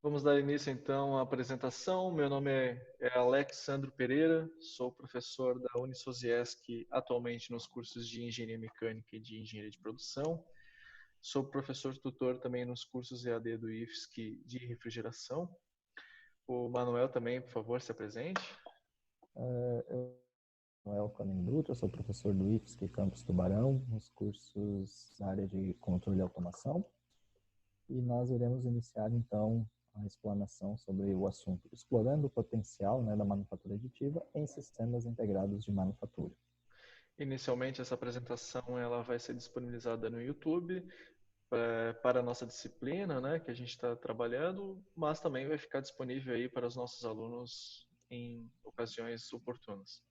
Vamos dar início então à apresentação. Meu nome é Alexandro Pereira, sou professor da Unisociesc atualmente nos cursos de Engenharia Mecânica e de Engenharia de Produção. Sou professor tutor também nos cursos EAD do IFSC de refrigeração. O Manuel também, por favor, se apresente. Eu sou Manuel Conen Dutra, sou professor do IFSC Campus Tubarão, nos cursos na área de controle e automação. E nós iremos iniciar, então, a explanação sobre o assunto, explorando o potencial da manufatura aditiva em sistemas integrados de manufatura. Inicialmente, essa apresentação ela vai ser disponibilizada no YouTube para a nossa disciplina, né, que a gente está trabalhando, mas também vai ficar disponível aí para os nossos alunos em ocasiões oportunas.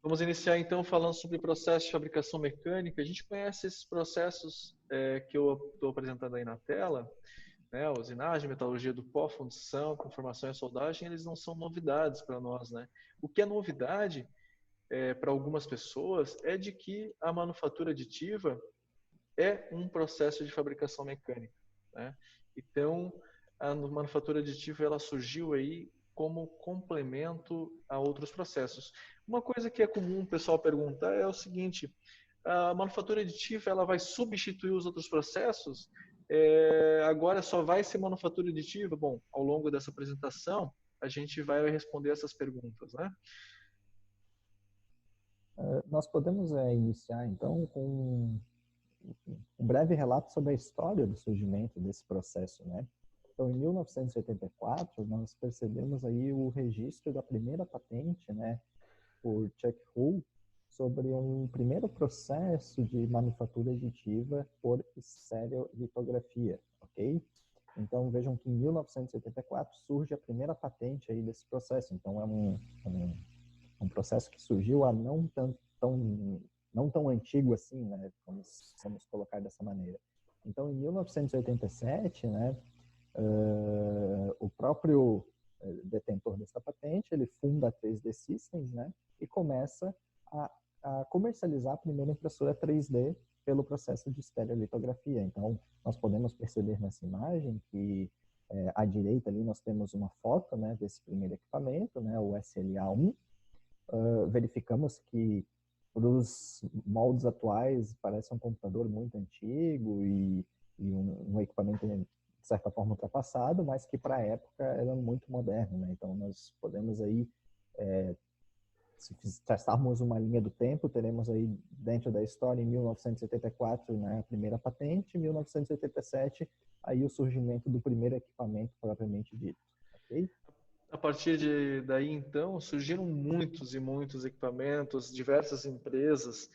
Vamos iniciar então falando sobre processo de fabricação mecânica. A gente conhece esses processos que eu estou apresentando aí na tela, né, usinagem, metalurgia do pó, fundição, conformação e soldagem, eles não são novidades para nós, né? O que é novidade para algumas pessoas é de que a manufatura aditiva é um processo de fabricação mecânica, né? Então, a manufatura aditiva ela surgiu aí como complemento a outros processos. Uma coisa que é comum o pessoal perguntar é o seguinte: a manufatura aditiva ela vai substituir os outros processos? Agora só vai ser manufatura aditiva? Bom, ao longo dessa apresentação a gente vai responder essas perguntas, né? Nós podemos iniciar, então, com um breve relato sobre a história do surgimento desse processo, né? Então, em 1984, nós percebemos aí o registro da primeira patente, né, por Chuck Hull, sobre um primeiro processo de manufatura aditiva por estereolitografia, ok? Então, vejam que em 1984 surge a primeira patente aí desse processo. Então, é um processo que surgiu há não tão antigo assim, né? Vamos colocar dessa maneira. Então, em 1987, né, o próprio detentor dessa patente, ele funda a 3D Systems, né, e começa a comercializar a primeira impressora 3D pelo processo de estereolitografia. Então, nós podemos perceber nessa imagem que à direita ali nós temos uma foto, né, desse primeiro equipamento, né, o SLA-1. Verificamos que para os moldes atuais parece um computador muito antigo e um equipamento de certa forma ultrapassado, mas que para a época era muito moderno, né? Então nós podemos aí, se traçarmos uma linha do tempo, teremos aí dentro da história em 1974, né, a primeira patente, em 1987 aí o surgimento do primeiro equipamento propriamente dito, ok? A partir daí, então, surgiram muitos e muitos equipamentos, diversas empresas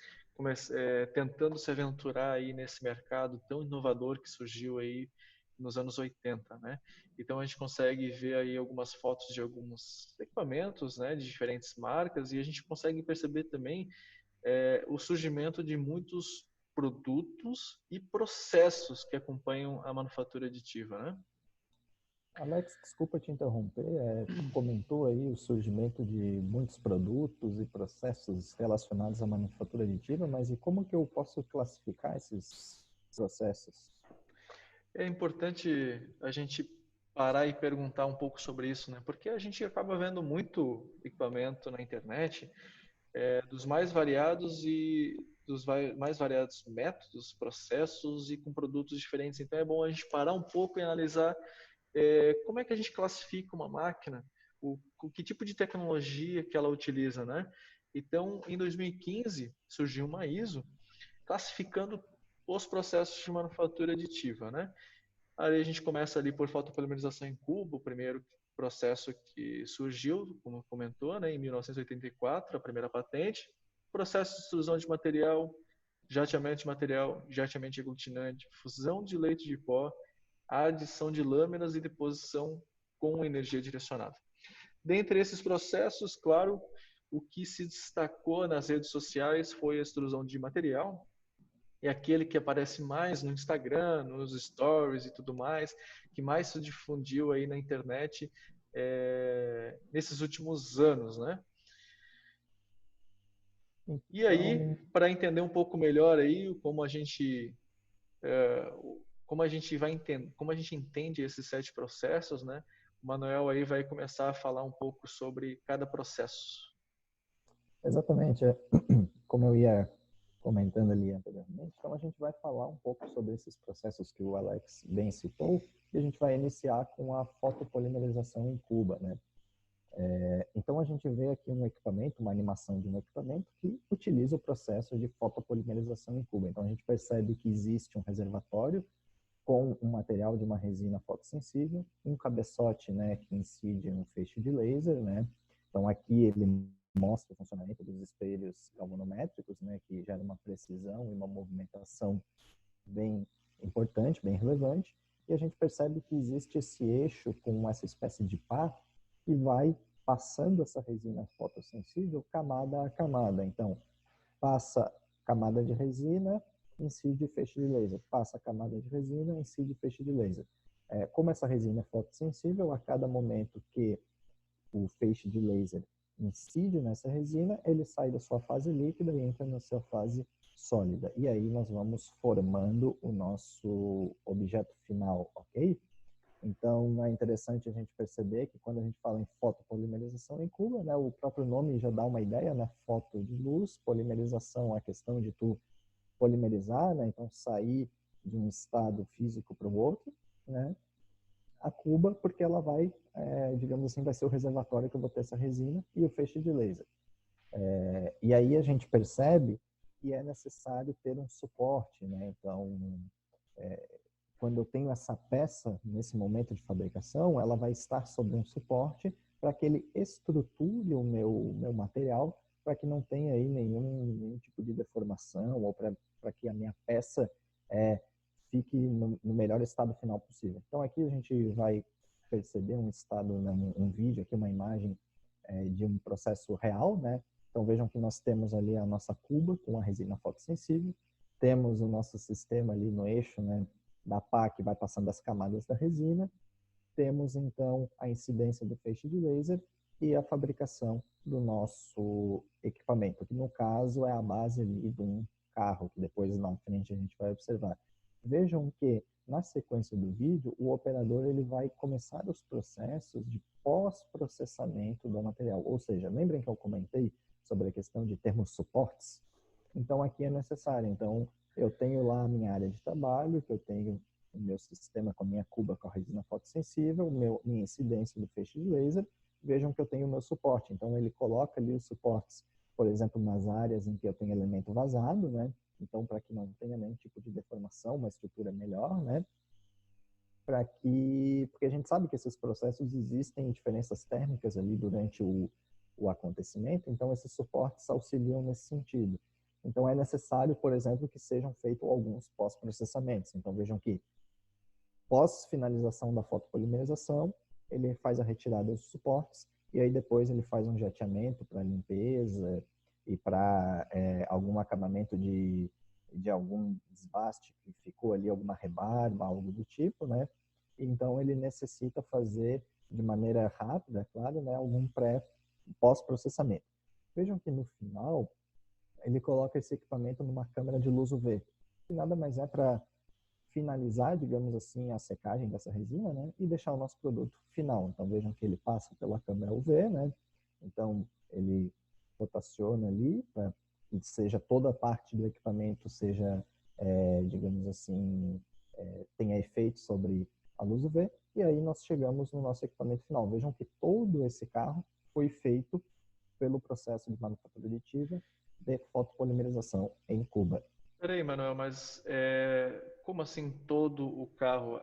tentando se aventurar aí nesse mercado tão inovador que surgiu aí nos anos 80, né? Então a gente consegue ver aí algumas fotos de alguns equipamentos, né, de diferentes marcas e a gente consegue perceber também o surgimento de muitos produtos e processos que acompanham a manufatura aditiva, né? Alex, desculpa te interromper, tu comentou aí o surgimento de muitos produtos e processos relacionados à manufatura aditiva, mas e como que eu posso classificar esses processos? É importante a gente parar e perguntar um pouco sobre isso, né? Porque a gente acaba vendo muito equipamento na internet, dos mais variados e dos mais variados métodos, processos e com produtos diferentes. Então é bom a gente parar um pouco e analisar como é que a gente classifica uma máquina, o que tipo de tecnologia que ela utiliza, né? Então, em 2015 surgiu uma ISO classificando os processos de manufatura aditiva, né? Aí a gente começa ali por fotopolimerização em cubo, o primeiro processo que surgiu, como comentou, né, em 1984, a primeira patente. Processo de extrusão de material, jateamento de material, jateamento aglutinante, fusão de leite de pó, adição de lâminas e deposição com energia direcionada. Dentre esses processos, claro, o que se destacou nas redes sociais foi a extrusão de material, é aquele que aparece mais no Instagram, nos stories e tudo mais, que mais se difundiu aí na internet nesses últimos anos, né? E aí, Então, para entender um pouco melhor aí como a gente como a gente vai entender, como a gente entende esses 7 processos, né? O Manuel aí vai começar a falar um pouco sobre cada processo. Exatamente. Como eu ia comentando ali anteriormente, então a gente vai falar um pouco sobre esses processos que o Alex bem citou, e a gente vai iniciar com a fotopolimerização em Cuba, né? Então a gente vê aqui um equipamento, uma animação de um equipamento que utiliza o processo de fotopolimerização em Cuba. Então a gente percebe que existe um reservatório com um material de uma resina fotossensível, um cabeçote, né, que incide um feixe de laser, né? Então aqui ele mostra o funcionamento dos espelhos galvanométricos, né, que gera uma precisão e uma movimentação bem importante, bem relevante. E a gente percebe que existe esse eixo com essa espécie de pá que vai passando essa resina fotossensível camada a camada. Então, passa camada de resina, incide feixe de laser. Passa camada de resina, incide feixe de laser. Como essa resina é fotossensível, a cada momento que o feixe de laser incide nessa resina, ele sai da sua fase líquida e entra na sua fase sólida. E aí nós vamos formando o nosso objeto final, ok? Então, é interessante a gente perceber que quando a gente fala em fotopolimerização em Cuba, né, o próprio nome já dá uma ideia, né? Foto de luz, polimerização é a questão de tu polimerizar, né? Então, sair de um estado físico para o outro, né? A Cuba, porque ela vai, digamos assim, vai ser o reservatório que eu vou ter essa resina e o feixe de laser. E aí a gente percebe que é necessário ter um suporte, né? Então, quando eu tenho essa peça nesse momento de fabricação, ela vai estar sobre um suporte para que ele estruture o meu material, para que não tenha aí nenhum tipo de deformação ou para que a minha peça fique no melhor estado final possível. Então aqui a gente vai perceber um estado, né, um vídeo aqui, uma imagem de um processo real, né? Então vejam que nós temos ali a nossa cuba com a resina fotossensível, temos o nosso sistema ali no eixo, né, da pá que vai passando as camadas da resina, temos então a incidência do feixe de laser e a fabricação do nosso equipamento, que no caso é a base ali de um carro, que depois na frente a gente vai observar. Vejam que na sequência do vídeo, o operador ele vai começar os processos de pós-processamento do material. Ou seja, lembrem que eu comentei sobre a questão de termos suportes? Então, aqui é necessário. Então, eu tenho lá a minha área de trabalho, que eu tenho o meu sistema com a minha cuba com a resina fotossensível, minha incidência do feixe de laser. Vejam que eu tenho o meu suporte. Então, ele coloca ali os suportes, por exemplo, nas áreas em que eu tenho elemento vazado, né? Então, para que não tenha nenhum tipo de deformação, uma estrutura melhor, né? Porque a gente sabe que esses processos existem diferenças térmicas ali durante o acontecimento, então esses suportes auxiliam nesse sentido. Então é necessário, por exemplo, que sejam feitos alguns pós-processamentos. Então vejam que pós-finalização da fotopolimerização, ele faz a retirada dos suportes e aí depois ele faz um jateamento para limpeza e para algum acabamento de algum desbaste que ficou ali, alguma rebarba, algo do tipo, né? Então ele necessita fazer de maneira rápida, claro, né, algum pós-processamento. Vejam que no final ele coloca esse equipamento numa câmera de luz UV, que nada mais é para finalizar, digamos assim, a secagem dessa resina, né, e deixar o nosso produto final. Então vejam que ele passa pela câmera UV, né? Então ele rotaciona ali para que seja toda a parte do equipamento seja, digamos assim, tenha efeito sobre a luz UV, e aí nós chegamos no nosso equipamento final. Vejam que todo esse carro foi feito pelo processo de manufatura aditiva de fotopolimerização em Cuba. Peraí, Manuel, mas como assim todo o carro?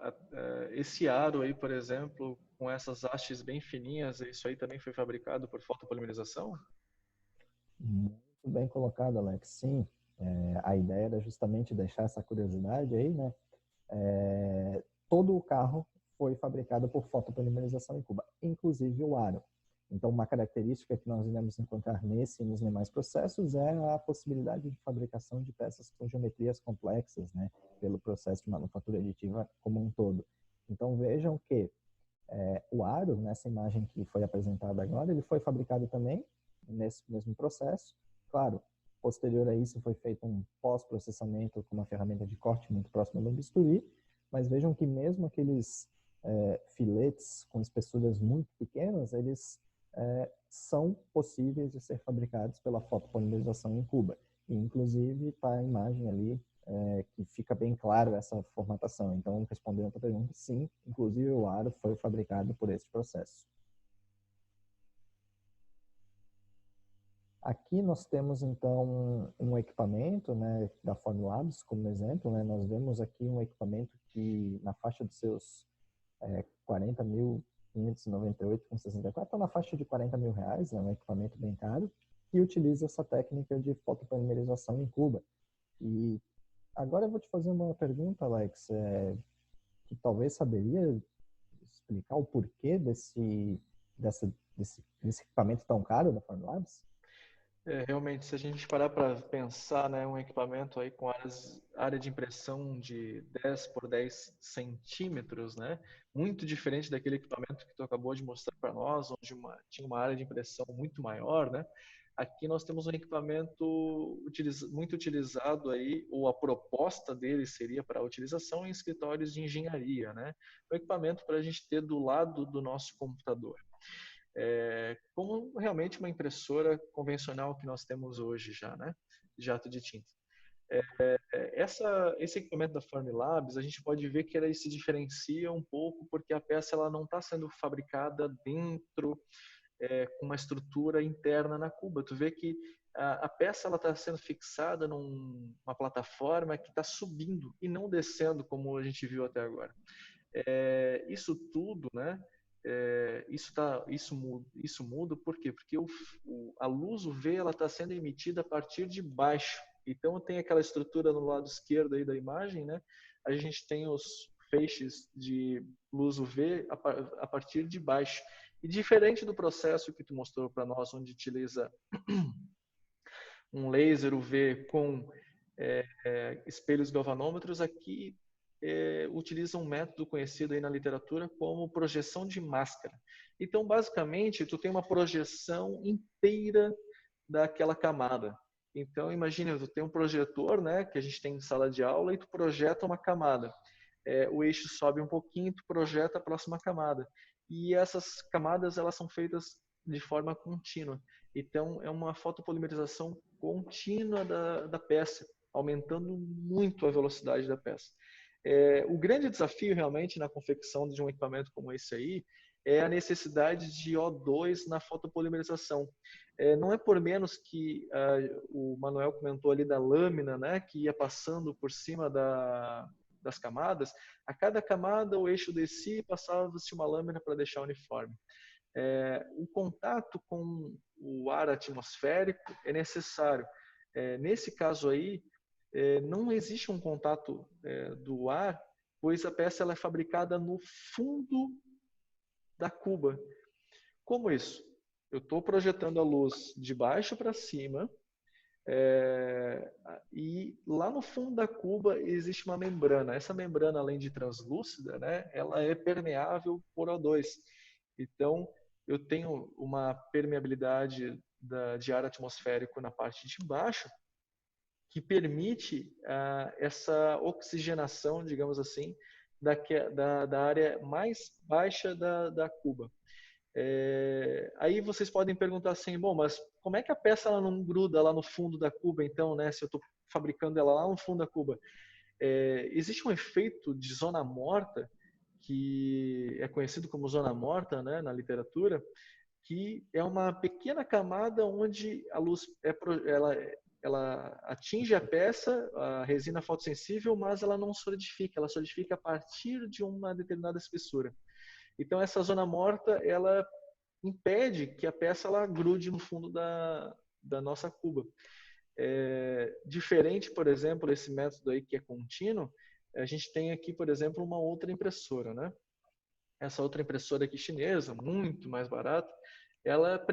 Esse aro aí, por exemplo, com essas hastes bem fininhas, isso aí também foi fabricado por fotopolimerização? Muito bem colocado, Alex. Sim, a ideia era justamente deixar essa curiosidade aí, né? Todo o carro foi fabricado por fotopolimerização em Cuba, inclusive o aro. Então, uma característica que nós iremos encontrar nesse e nos demais processos é a possibilidade de fabricação de peças com geometrias complexas, né, pelo processo de manufatura aditiva como um todo. Então, vejam que o aro, nessa imagem que foi apresentada agora, ele foi fabricado também nesse mesmo processo. Claro, posterior a isso foi feito um pós-processamento com uma ferramenta de corte muito próxima do bisturi, Mas vejam que mesmo aqueles filetes com espessuras muito pequenas, eles são possíveis de ser fabricados pela fotopolimerização em Cuba. E, inclusive, está a imagem ali que fica bem claro essa formatação. Então, respondendo a tua pergunta, sim, inclusive o aro foi fabricado por esse processo. Aqui nós temos, então, um equipamento, né, da Formlabs, como exemplo, né, nós vemos aqui um equipamento que, na faixa dos seus 40.598,64, está na faixa de 40 mil reais, é um equipamento bem caro, que utiliza essa técnica de fotopolimerização em Cuba. E agora eu vou te fazer uma pergunta, Alex, que talvez saberia explicar o porquê desse equipamento tão caro da Formlabs? Realmente, se a gente parar para pensar, né, um equipamento aí com área de impressão de 10 por 10 centímetros, né, muito diferente daquele equipamento que tu acabou de mostrar para nós, onde tinha uma área de impressão muito maior, né? Aqui nós temos um equipamento muito utilizado aí, ou a proposta dele seria para utilização em escritórios de engenharia, né? Um equipamento para a gente ter do lado do nosso computador. Como realmente uma impressora convencional que nós temos hoje já, né? Jato de tinta. Esse equipamento da Formlabs, a gente pode ver que ele se diferencia um pouco porque a peça ela não está sendo fabricada dentro com uma estrutura interna na cuba. Tu vê que a peça ela está sendo fixada numa plataforma que está subindo e não descendo como a gente viu até agora. Isso tudo, né? Isso muda por quê? Porque a luz UV ela está sendo emitida a partir de baixo. Então tem aquela estrutura no lado esquerdo aí da imagem, né? A gente tem os feixes de luz UV a partir de baixo. E diferente do processo que tu mostrou para nós, onde utiliza um laser UV com espelhos galvanômetros, aqui utiliza um método conhecido aí na literatura como projeção de máscara. Então, basicamente, tu tem uma projeção inteira daquela camada. Então, imagina, tu tem um projetor, né, que a gente tem em sala de aula, e tu projeta uma camada. O eixo sobe um pouquinho, tu projeta a próxima camada. E essas camadas, elas são feitas de forma contínua. Então, é uma fotopolimerização contínua da peça, aumentando muito a velocidade da peça. O grande desafio realmente na confecção de um equipamento como esse aí é a necessidade de O2 na fotopolimerização. Não é por menos que o Manuel comentou ali da lâmina, né, que ia passando por cima das camadas. A cada camada o eixo descia e passava-se uma lâmina para deixar uniforme. O contato com o ar atmosférico é necessário. Nesse caso aí, não existe um contato do ar, pois a peça ela é fabricada no fundo da cuba. Como isso? Eu estou projetando a luz de baixo para cima e lá no fundo da cuba existe uma membrana. Essa membrana, além de translúcida, né, ela é permeável por O2. Então, eu tenho uma permeabilidade de ar atmosférico na parte de baixo que permite essa oxigenação, digamos assim, da área mais baixa da cuba. Aí vocês podem perguntar assim, bom, mas como é que a peça ela não gruda lá no fundo da cuba, então, né? Se eu estou fabricando ela lá no fundo da cuba. Existe um efeito de zona morta, que é conhecido como zona morta, né, na literatura, que é uma pequena camada onde a luz ela atinge a peça, a resina fotossensível, mas ela não solidifica, ela solidifica a partir de uma determinada espessura. Então essa zona morta, ela impede que a peça ela grude no fundo da nossa cuba. Diferente, por exemplo, esse método aí que é contínuo, a gente tem aqui, por exemplo, uma outra impressora, né? Essa outra impressora aqui chinesa, muito mais barata, ela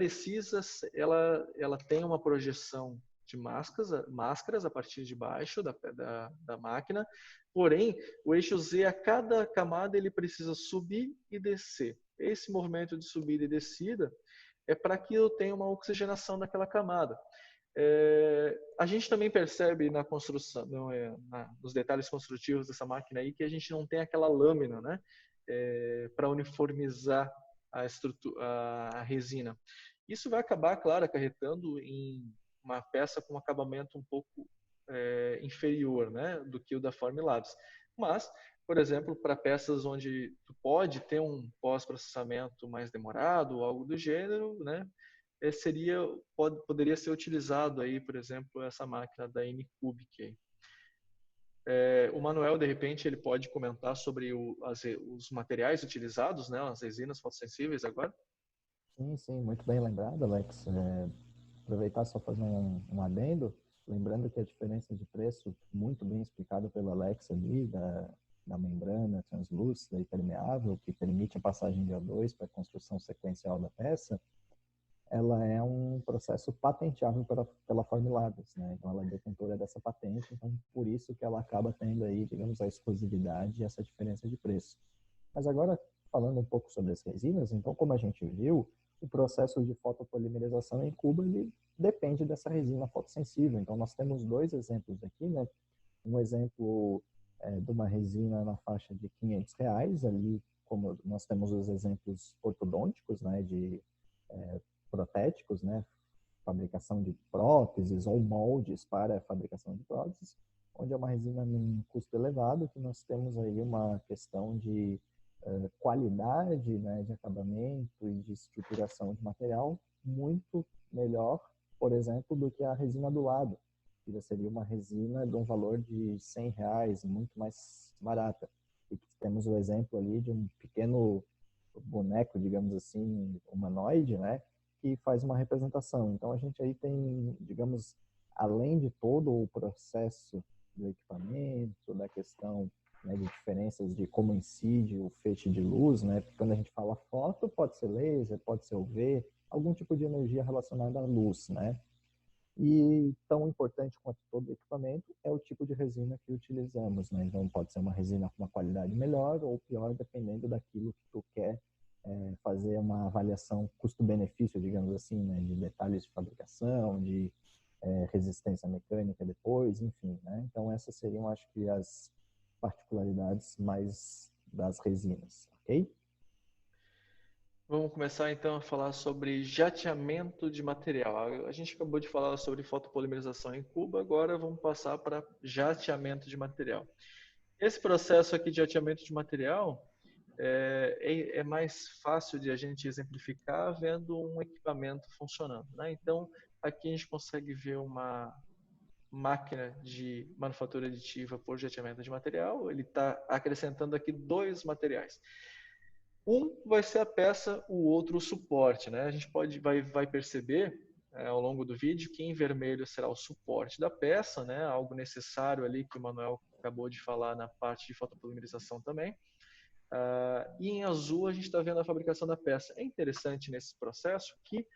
tem uma projeção de máscaras a partir de baixo da máquina, porém, o eixo Z, a cada camada, ele precisa subir e descer. Esse movimento de subida e descida é para que eu tenha uma oxigenação naquela camada. A gente também percebe na construção, nos detalhes construtivos dessa máquina aí, que a gente não tem aquela lâmina, né, para uniformizar a resina. Isso vai acabar, claro, acarretando em uma peça com um acabamento um pouco inferior, né, do que o da Formilabs. Mas, por exemplo, para peças onde tu pode ter um pós-processamento mais demorado ou algo do gênero, né, poderia ser utilizado aí, por exemplo, essa máquina da Anycubic. O Manuel, de repente, ele pode comentar sobre os materiais utilizados, né, as resinas fotossensíveis agora? Sim, sim, muito bem lembrado, Alex. Aproveitar só fazer um adendo, lembrando que a diferença de preço, muito bem explicada pelo Alex ali, da membrana translúcida e permeável, que permite a passagem de O2 para a construção sequencial da peça, ela é um processo patenteável pela Formilabs, né? Então, ela é detentora dessa patente, então por isso que ela acaba tendo aí, digamos, a exclusividade e essa diferença de preço. Mas agora, falando um pouco sobre as resinas, então, como a gente viu, o processo de fotopolimerização em cubo, ele depende dessa resina fotossensível. Então, nós temos dois exemplos aqui, né? Um exemplo de uma resina na faixa de R$ 500, ali, como nós temos os exemplos ortodônticos, né? De protéticos, né? Fabricação de próteses ou moldes para a fabricação de próteses, onde é uma resina num custo elevado, que nós temos aí uma questão de qualidade, né, de acabamento e de estruturação de material muito melhor, por exemplo, do que a resina do lado, que seria uma resina de um valor de R$ 100, muito mais barata. E temos o exemplo ali de um pequeno boneco, digamos assim, humanoide, né, que faz uma representação. Então a gente aí tem, digamos, além de todo o processo do equipamento, da questão, né, de diferenças de como incide o feixe de luz, né? Porque quando a gente fala foto, pode ser laser, pode ser UV, algum tipo de energia relacionada à luz, né? E tão importante quanto todo o equipamento é o tipo de resina que utilizamos, né? Então pode ser uma resina com uma qualidade melhor ou pior, dependendo daquilo que tu quer fazer uma avaliação custo-benefício, digamos assim, né? De detalhes de fabricação, de resistência mecânica depois, enfim, né? Então essas seriam, acho que, as particularidades mais das resinas, ok? Vamos começar então a falar sobre jateamento de material. A gente acabou de falar sobre fotopolimerização em cubo, agora vamos passar para jateamento de material. Esse processo aqui de jateamento de material é mais fácil de a gente exemplificar vendo um equipamento funcionando, né? Então, aqui a gente consegue ver uma máquina de manufatura aditiva por jateamento de material. Ele está acrescentando aqui dois materiais. Um vai ser a peça, o outro o suporte, né? A gente vai perceber ao longo do vídeo que em vermelho será o suporte da peça, né? Algo necessário ali que o Manuel acabou de falar na parte de fotopolimerização também. E em azul a gente está vendo a fabricação da peça. É interessante nesse processo que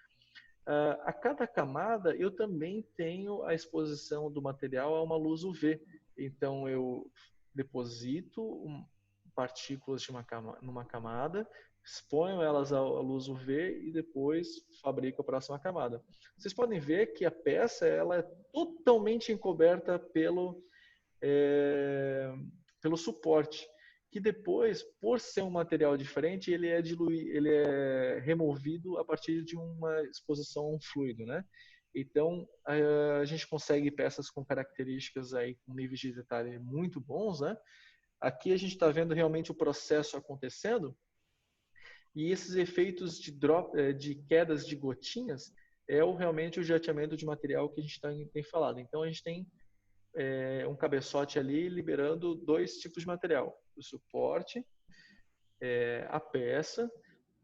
a cada camada eu também tenho a exposição do material a uma luz UV. Então eu deposito partículas numa camada, exponho elas à luz UV e depois fabrico a próxima camada. Vocês podem ver que a peça ela é totalmente encoberta pelo suporte, que depois, por ser um material diferente, ele é removido a partir de uma exposição a um fluido, né? Então, a gente consegue peças com características aí, com níveis de detalhe muito bons, né? Aqui a gente está vendo realmente o processo acontecendo e esses efeitos de quedas de gotinhas realmente o jateamento de material que a gente tem falado. Então, a gente tem um cabeçote ali liberando dois tipos de material: o suporte, a peça,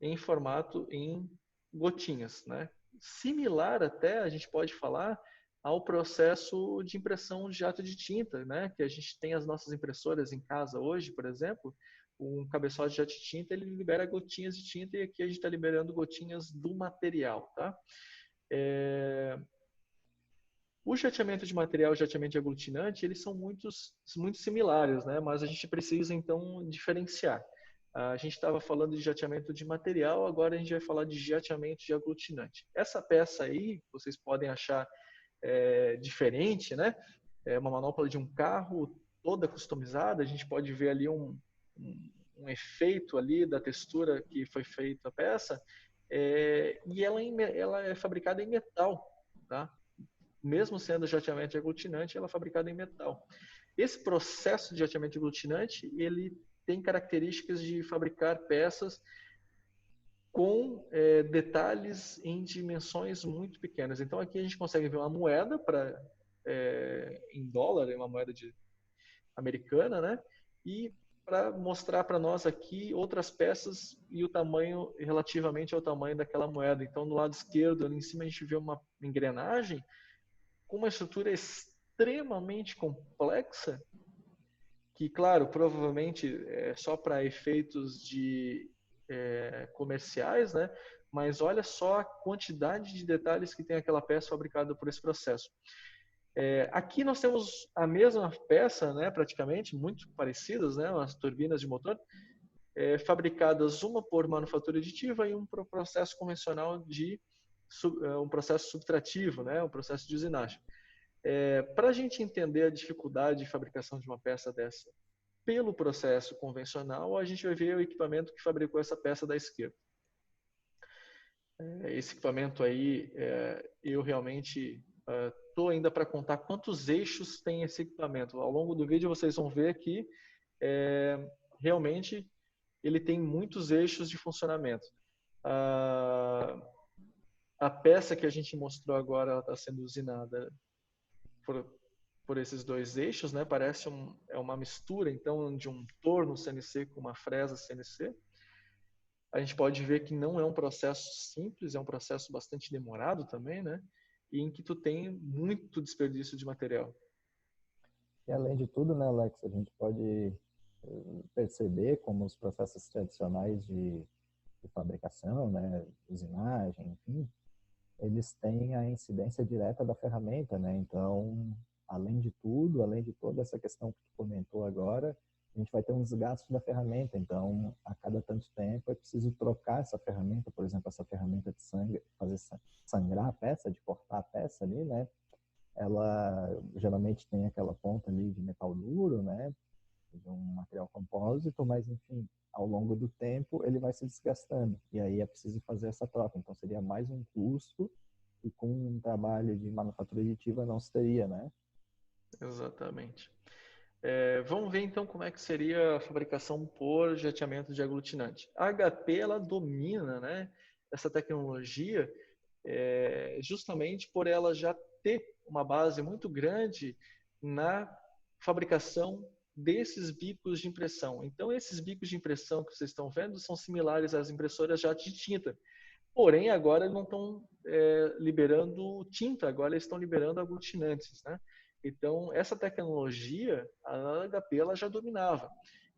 em formato em gotinhas, né? Similar até, a gente pode falar, ao processo de impressão de jato de tinta, né? Que a gente tem as nossas impressoras em casa hoje, por exemplo, um cabeçote de jato de tinta, ele libera gotinhas de tinta e aqui a gente está liberando gotinhas do material, tá? O jateamento de material e o jateamento de aglutinante, eles são muito similares, né? Mas a gente precisa, então, diferenciar. A gente estava falando de jateamento de material, agora a gente vai falar de jateamento de aglutinante. Essa peça aí, vocês podem achar diferente, né? É uma manopla de um carro toda customizada, a gente pode ver ali um efeito ali da textura que foi feita a peça, e ela é fabricada em metal, tá? Mesmo sendo jateamento aglutinante, ela é fabricada em metal. Esse processo de jateamento aglutinante, ele tem características de fabricar peças com detalhes em dimensões muito pequenas. Então aqui a gente consegue ver uma moeda em dólar, uma moeda americana, né? E para mostrar para nós aqui outras peças e o tamanho relativamente ao tamanho daquela moeda. Então no lado esquerdo, ali em cima, a gente vê uma engrenagem com uma estrutura extremamente complexa, que, claro, provavelmente é só para efeitos comerciais, né? Mas olha só a quantidade de detalhes que tem aquela peça fabricada por esse processo. Aqui nós temos a mesma peça, né, praticamente, muito parecidas, né, as turbinas de motor, fabricadas uma por manufatura aditiva e um por processo convencional um processo subtrativo, né, um processo de usinagem. Para a gente entender a dificuldade de fabricação de uma peça dessa pelo processo convencional, a gente vai ver o equipamento que fabricou essa peça da esquerda. Esse equipamento aí, eu realmente estou ainda para contar quantos eixos tem esse equipamento. Ao longo do vídeo vocês vão ver que realmente ele tem muitos eixos de funcionamento. A peça que a gente mostrou agora está sendo usinada por esses dois eixos, né? Parece uma mistura, então, de um torno CNC com uma fresa CNC. A gente pode ver que não é um processo simples, é um processo bastante demorado também, né? E em que tu tem muito desperdício de material. E além de tudo, né, Alex, a gente pode perceber como os processos tradicionais de fabricação, né, usinagem, enfim, eles têm a incidência direta da ferramenta, né? Então, além de tudo, além de toda essa questão que tu comentou agora, a gente vai ter um desgaste da ferramenta. Então, a cada tanto tempo é preciso trocar essa ferramenta, por exemplo, essa ferramenta de sangue, fazer sangrar a peça, de cortar a peça ali, né? Ela geralmente tem aquela ponta ali de metal duro, né? De um material compósito, mas enfim, ao longo do tempo ele vai se desgastando e aí é preciso fazer essa troca. Então seria mais um custo e com um trabalho de manufatura aditiva não se teria, né? Exatamente. Vamos ver então como é que seria a fabricação por jateamento de aglutinante. A HP ela domina, né, essa tecnologia justamente por ela já ter uma base muito grande na fabricação desses bicos de impressão. Então, esses bicos de impressão que vocês estão vendo são similares às impressoras jato de tinta. Porém, agora não estão liberando tinta, agora eles estão liberando aglutinantes, né? Então, essa tecnologia, a HP ela já dominava.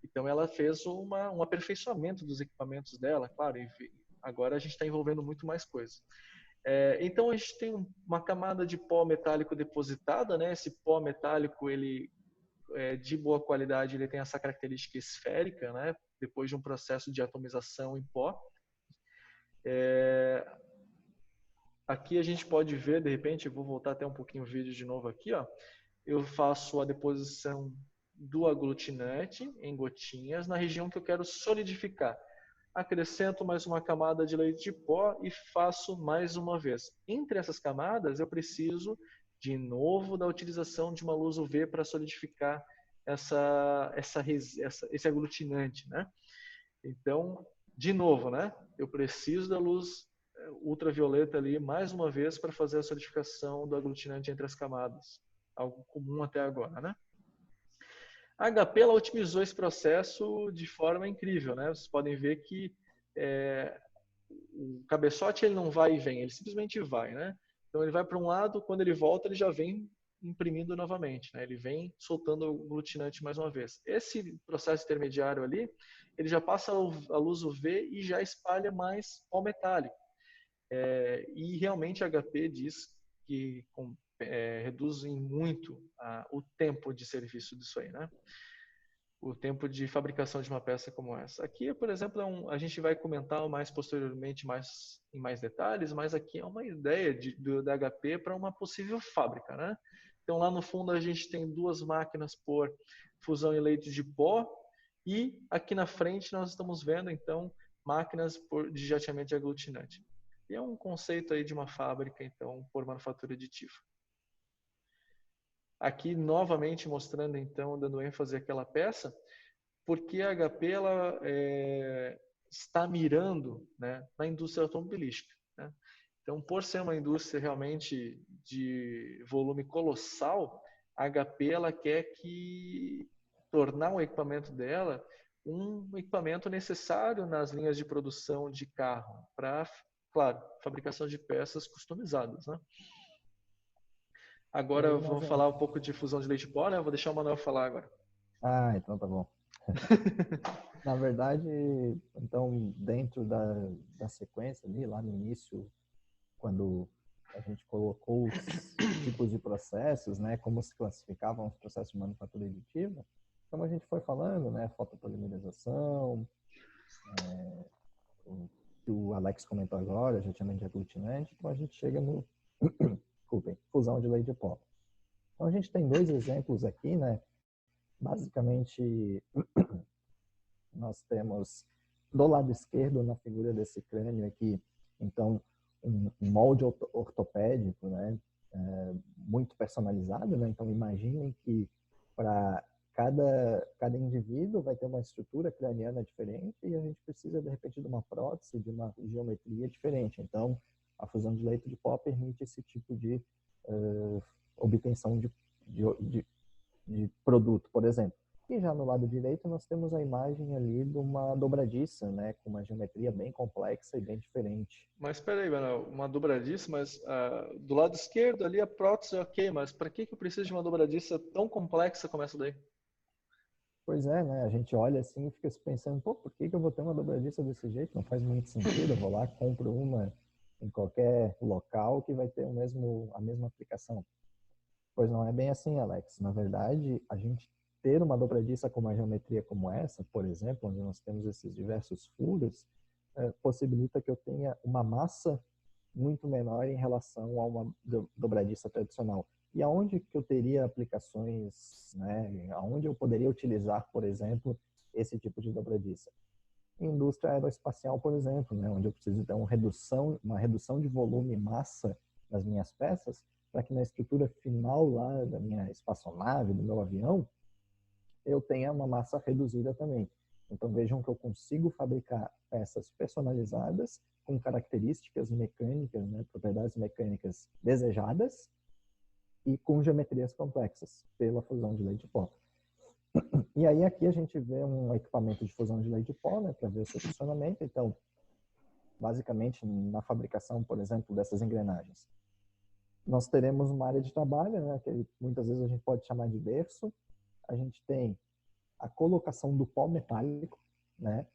Então, ela fez um aperfeiçoamento dos equipamentos dela, claro, agora a gente está envolvendo muito mais coisas. Então, a gente tem uma camada de pó metálico depositada, né? Esse pó metálico, ele de boa qualidade, ele tem essa característica esférica, né? Depois de um processo de atomização em pó. Aqui a gente pode ver, de repente, eu vou voltar até um pouquinho o vídeo de novo aqui, ó. Eu faço a deposição do aglutinante em gotinhas na região que eu quero solidificar. Acrescento mais uma camada de leite de pó e faço mais uma vez. Entre essas camadas, eu preciso, de novo, da utilização de uma luz UV para solidificar esse aglutinante, né? Então, de novo, né? Eu preciso da luz ultravioleta ali, mais uma vez, para fazer a solidificação do aglutinante entre as camadas. Algo comum até agora, né? A HP ela otimizou esse processo de forma incrível, né? Vocês podem ver que o cabeçote ele não vai e vem, ele simplesmente vai, né? Então ele vai para um lado, quando ele volta ele já vem imprimindo novamente, né? Ele vem soltando o aglutinante mais uma vez. Esse processo intermediário ali, ele já passa a luz UV e já espalha mais pó metálico. E realmente a HP diz que reduzem muito o tempo de serviço disso aí, né? o tempo de fabricação de uma peça como essa. Aqui, por exemplo, a gente vai comentar mais posteriormente, em mais detalhes, mas aqui é uma ideia da HP para uma possível fábrica, né? Então, lá no fundo, a gente tem duas máquinas por fusão e leite de pó, e aqui na frente nós estamos vendo, então, máquinas de jateamento de aglutinante. E é um conceito aí de uma fábrica, então, por manufatura aditiva. Aqui, novamente, mostrando, então, dando ênfase àquela peça, porque a HP ela, está mirando, né, na indústria automobilística, né? Então, por ser uma indústria realmente de volume colossal, a HP ela quer tornar o equipamento dela um equipamento necessário nas linhas de produção de carro, para, claro, fabricação de peças customizadas, né? E Agora aí nós... vamos falar um pouco de fusão de leite de pó, né? Eu vou deixar o Manuel falar agora. Ah, então tá bom. Na verdade, então, dentro da sequência ali, lá no início, quando a gente colocou os tipos de processos, né, como se classificavam os processos de manufatura aditiva, como a gente foi falando, né, fotopolimerização, o que o Alex comentou agora, jateamento de aglutinante, então a gente chega no, desculpem, fusão de leite de pó. Então a gente tem dois exemplos aqui, né, basicamente nós temos do lado esquerdo, na figura desse crânio aqui, então, um molde ortopédico, né, muito personalizado, né? Então, imaginem que para cada indivíduo vai ter uma estrutura craniana diferente e a gente precisa, de repente, de uma prótese, de uma geometria diferente. Então, a fusão de leite de pó permite esse tipo de obtenção de produto, por exemplo. E já no lado direito nós temos a imagem ali de uma dobradiça, né, com uma geometria bem complexa e bem diferente. Mas espera aí, Manuel, uma dobradiça, mas do lado esquerdo ali a prótese é ok, mas para que eu preciso de uma dobradiça tão complexa como essa daí? Pois é, né? A gente olha assim e fica se pensando, pô, por que eu vou ter uma dobradiça desse jeito? Não faz muito sentido. Eu vou lá, compro uma em qualquer local que vai ter a mesma aplicação. Pois não é bem assim, Alex. Na verdade, a gente ter uma dobradiça com uma geometria como essa, por exemplo, onde nós temos esses diversos furos, possibilita que eu tenha uma massa muito menor em relação a uma dobradiça tradicional. E aonde que eu teria aplicações, né? Aonde eu poderia utilizar, por exemplo, esse tipo de dobradiça? Em indústria aeroespacial, por exemplo, né? Onde eu preciso ter uma redução de volume e massa das minhas peças, para que na estrutura final lá da minha espaçonave, do meu avião, eu tenha uma massa reduzida também. Então vejam que eu consigo fabricar peças personalizadas com características mecânicas, né, propriedades mecânicas desejadas e com geometrias complexas pela fusão de leite de pó. E aí aqui a gente vê um equipamento de fusão de leite de pó, né, para ver o seu funcionamento. Então, basicamente na fabricação, por exemplo, dessas engrenagens, nós teremos uma área de trabalho, né, que muitas vezes a gente pode chamar de berço. A gente tem a colocação do pó metálico, né,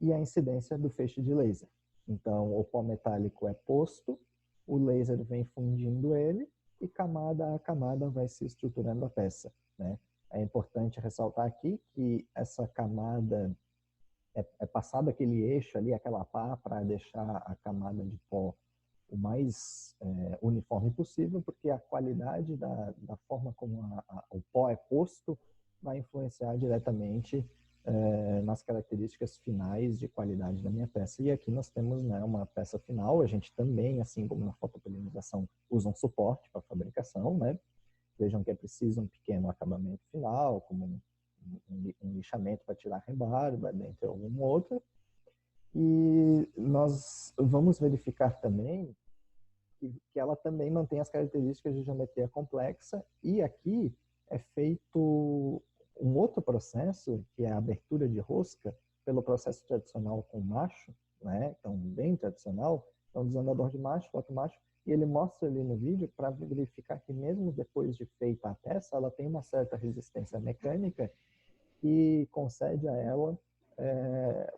e a incidência do feixe de laser. Então, o pó metálico é posto, o laser vem fundindo ele e camada a camada vai se estruturando a peça, né? É importante ressaltar aqui que essa camada é passado aquele eixo ali, aquela pá, para deixar a camada de pó o mais uniforme possível, porque a qualidade da forma como o pó é posto vai influenciar diretamente nas características finais de qualidade da minha peça. E aqui nós temos, né, uma peça final. A gente também, assim como na fotopolimerização, usa um suporte para fabricação, né? Vejam que é preciso um pequeno acabamento final, como um lixamento para tirar a rebarba, dentre algum outro. E nós vamos verificar também que ela também mantém as características de geometria complexa, e aqui é feito um outro processo, que é a abertura de rosca, pelo processo tradicional com macho, né? Então, bem tradicional, então desandador de macho, foto macho, e ele mostra ali no vídeo para verificar que mesmo depois de feita a peça, ela tem uma certa resistência mecânica que concede a ela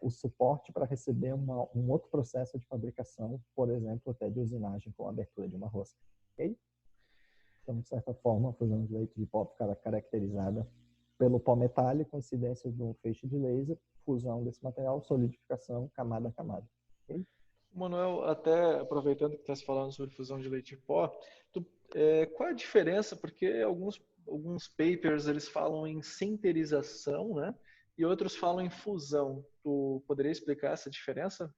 o suporte para receber um outro processo de fabricação, por exemplo, até de usinagem com a abertura de uma rosca. Ok? Então, de certa forma, a fusão de leite de pó fica caracterizada pelo pó metálico, incidência de um feixe de laser, fusão desse material, solidificação, camada a camada. Okay? Manuel, até aproveitando que está se falando sobre fusão de leite em pó, qual é a diferença? Porque alguns papers eles falam em sinterização, né? E outros falam em fusão. Tu poderia explicar essa diferença?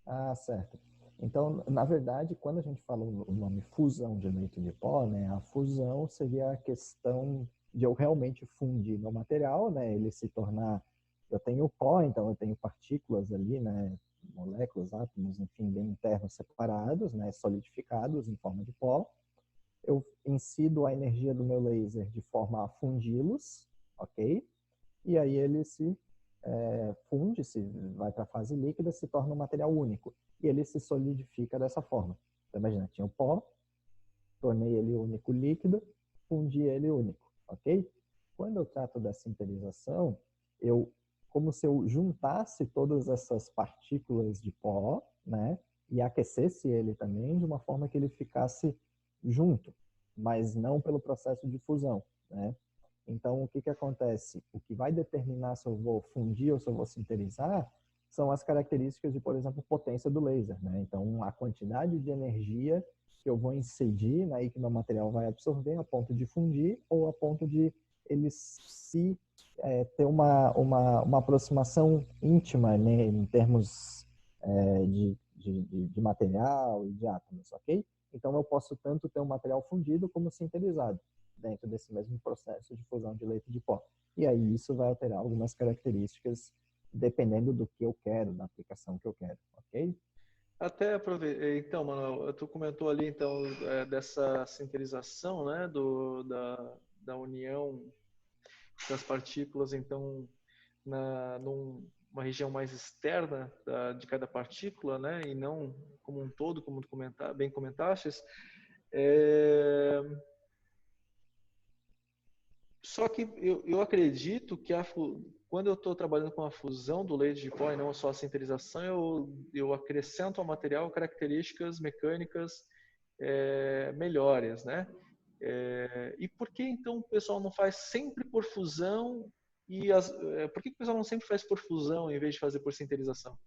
Ah, certo. Então, na verdade, quando a gente fala o nome fusão de leite de pó, né, a fusão seria a questão de eu realmente fundir meu material, né, ele se tornar, eu tenho pó, então eu tenho partículas ali, né, moléculas, átomos, enfim, bem internos separados, né, solidificados em forma de pó. Eu incido a energia do meu laser de forma a fundi-los, ok? E aí ele se funde, se vai para a fase líquida, se torna um material único. E ele se solidifica dessa forma. Então, imagina, tinha o pó, tornei ele único líquido, fundi ele único, ok? Quando eu trato da sinterização, como se eu juntasse todas essas partículas de pó, né, e aquecesse ele também de uma forma que ele ficasse junto, mas não pelo processo de fusão, né? Então, o que acontece? O que vai determinar se eu vou fundir ou se eu vou sinterizar são as características de, por exemplo, potência do laser, né? Então, a quantidade de energia que eu vou incidir, né, e que meu material vai absorver a ponto de fundir ou a ponto de ele ter uma aproximação íntima, né, em termos de material e de átomos, ok? Então, eu posso tanto ter um material fundido como sinterizado dentro desse mesmo processo de fusão de leite de pó. E aí isso vai alterar algumas características dependendo do que eu quero, da aplicação que eu quero, ok? Até aproveitar, então, Manuel, tu comentou ali então dessa sinterização, né, da união das partículas, então, numa região mais externa de cada partícula, né, e não como um todo, como tu bem comentaste. Só que eu acredito que quando eu estou trabalhando com a fusão do leite de pó e não só a sinterização, eu acrescento ao material características mecânicas melhores, né? E por que então o pessoal não faz sempre por fusão por que o pessoal não sempre faz por fusão em vez de fazer por sinterização?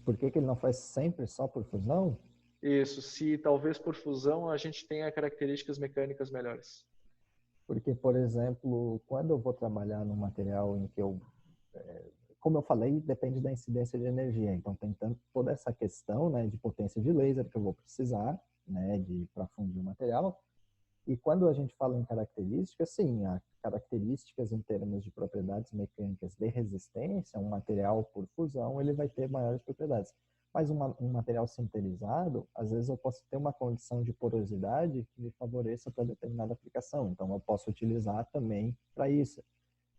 Por que ele não faz sempre só por fusão? Isso, se talvez por fusão a gente tenha características mecânicas melhores. Porque, por exemplo, quando eu vou trabalhar num material em que como eu falei, depende da incidência de energia. Então, tem toda essa questão, né, de potência de laser que eu vou precisar, né, para fundir o material. E quando a gente fala em características, sim, há características em termos de propriedades mecânicas de resistência, um material por fusão, ele vai ter maiores propriedades. Mas um material sinterizado, às vezes eu posso ter uma condição de porosidade que me favoreça para determinada aplicação. Então, eu posso utilizar também para isso.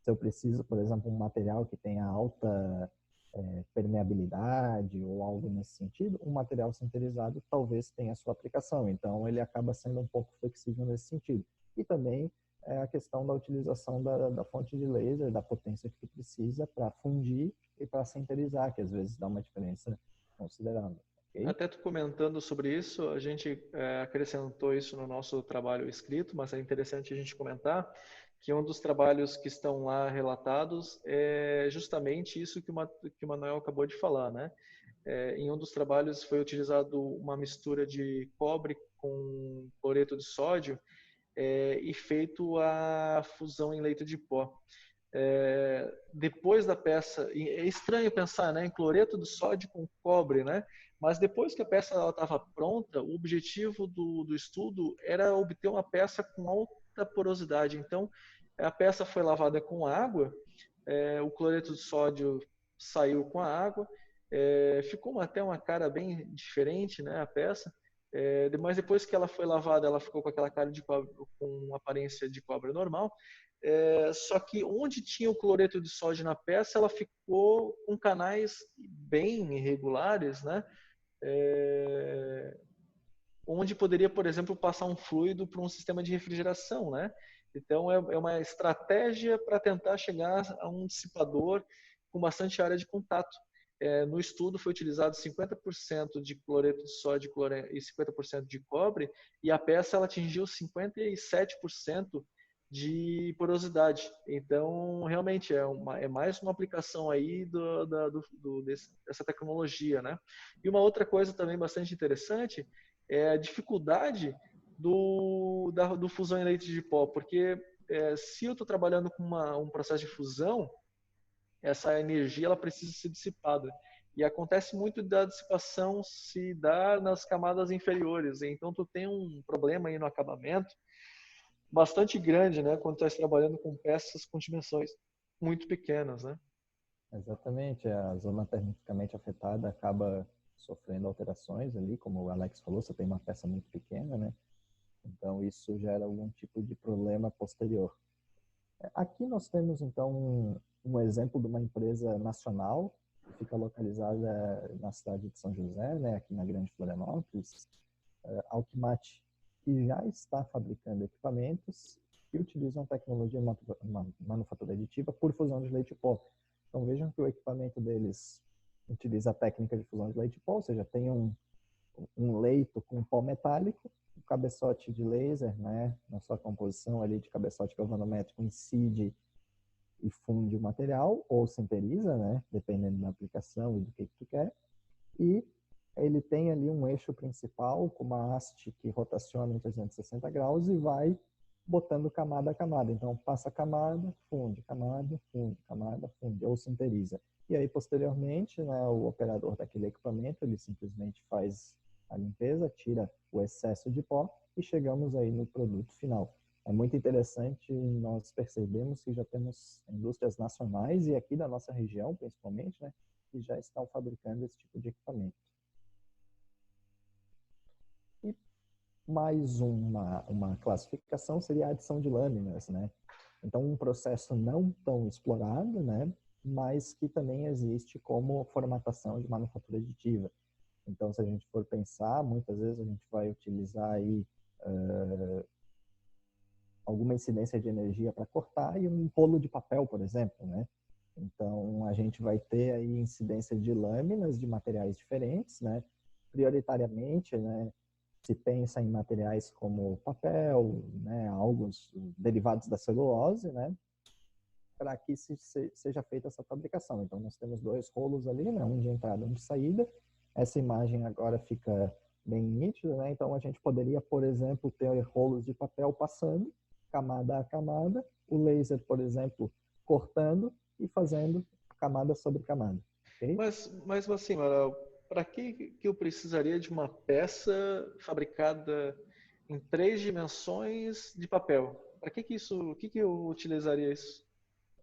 Se eu preciso, por exemplo, um material que tenha alta permeabilidade ou algo nesse sentido, um material sinterizado talvez tenha a sua aplicação. Então, ele acaba sendo um pouco flexível nesse sentido. E também a questão da utilização da fonte de laser, da potência que tu precisa para fundir e para sinterizar, que às vezes dá uma diferença considerável. Okay? Até tu comentando sobre isso, a gente acrescentou isso no nosso trabalho escrito, mas é interessante a gente comentar que um dos trabalhos que estão lá relatados é justamente isso que o Manuel acabou de falar, né? Em um dos trabalhos foi utilizado uma mistura de cobre com cloreto de sódio e feito a fusão em leite de pó. Depois da peça, é estranho pensar, né, em cloreto de sódio com cobre, né? Mas depois que a peça estava pronta, o objetivo do estudo era obter uma peça com alta porosidade. Então, a peça foi lavada com água, o cloreto de sódio saiu com a água, ficou até uma cara bem diferente, né, a peça. Mas depois que ela foi lavada, ela ficou com aquela cara de cobre, com aparência de cobre normal. Só que onde tinha o cloreto de sódio na peça, ela ficou com canais bem irregulares, né? Onde poderia, por exemplo, passar um fluido para um sistema de refrigeração, né? Então, é uma estratégia para tentar chegar a um dissipador com bastante área de contato. No estudo foi utilizado 50% de cloreto de sódio e 50% de cobre, e a peça ela atingiu 57% de porosidade. Então, realmente, é mais uma aplicação aí dessa tecnologia, né? E uma outra coisa também bastante interessante é a dificuldade do fusão em leite de pó, porque se eu estou trabalhando com um processo de fusão, essa energia ela precisa ser dissipada. E acontece muito da dissipação se dar nas camadas inferiores. Então, tu tem um problema aí no acabamento bastante grande, né? Quando tu está trabalhando com peças com dimensões muito pequenas, né? Exatamente, a zona termicamente afetada acaba sofrendo alterações ali, como o Alex falou, você tem uma peça muito pequena, né? Então isso gera algum tipo de problema posterior. Aqui nós temos então um exemplo de uma empresa nacional que fica localizada na cidade de São José, né, aqui na Grande Florianópolis, Alkmaty, que já está fabricando equipamentos que utilizam tecnologia manufatura aditiva por fusão de leite em pó. Então vejam que o equipamento deles utiliza a técnica de fusão de leite em pó, ou seja, tem um leito com pó metálico, um cabeçote de laser, né, na sua composição ali de cabeçote galvanométrico incide e funde o material, ou sinteriza, né, dependendo da aplicação e do que tu quer, e ele tem ali um eixo principal com uma haste que rotaciona em 360 graus e vai botando camada a camada. Então, passa camada, funde, camada, funde, ou sinteriza. E aí, posteriormente, né, o operador daquele equipamento, ele simplesmente faz a limpeza, tira o excesso de pó e chegamos aí no produto final. É muito interessante, nós percebemos que já temos indústrias nacionais e aqui da nossa região, principalmente, né, que já estão fabricando esse tipo de equipamento. E mais uma classificação seria a adição de lâminas, né? Então, um processo não tão explorado, né, mas que também existe como formatação de manufatura aditiva. Então, se a gente for pensar, muitas vezes a gente vai utilizar aí alguma incidência de energia para cortar e um rolo de papel, por exemplo, né? Então, a gente vai ter aí incidência de lâminas de materiais diferentes, né? Prioritariamente, né, se pensa em materiais como papel, né, alguns derivados da celulose, né, para que seja feita essa fabricação. Então, nós temos dois rolos ali, né, um de entrada e um de saída. Essa imagem agora fica bem nítida, né? Então, a gente poderia, por exemplo, ter rolos de papel passando, camada a camada, o laser, por exemplo, cortando e fazendo camada sobre camada. Okay? Mas assim, para que eu precisaria de uma peça fabricada em 3 dimensões de papel? Para que eu utilizaria isso?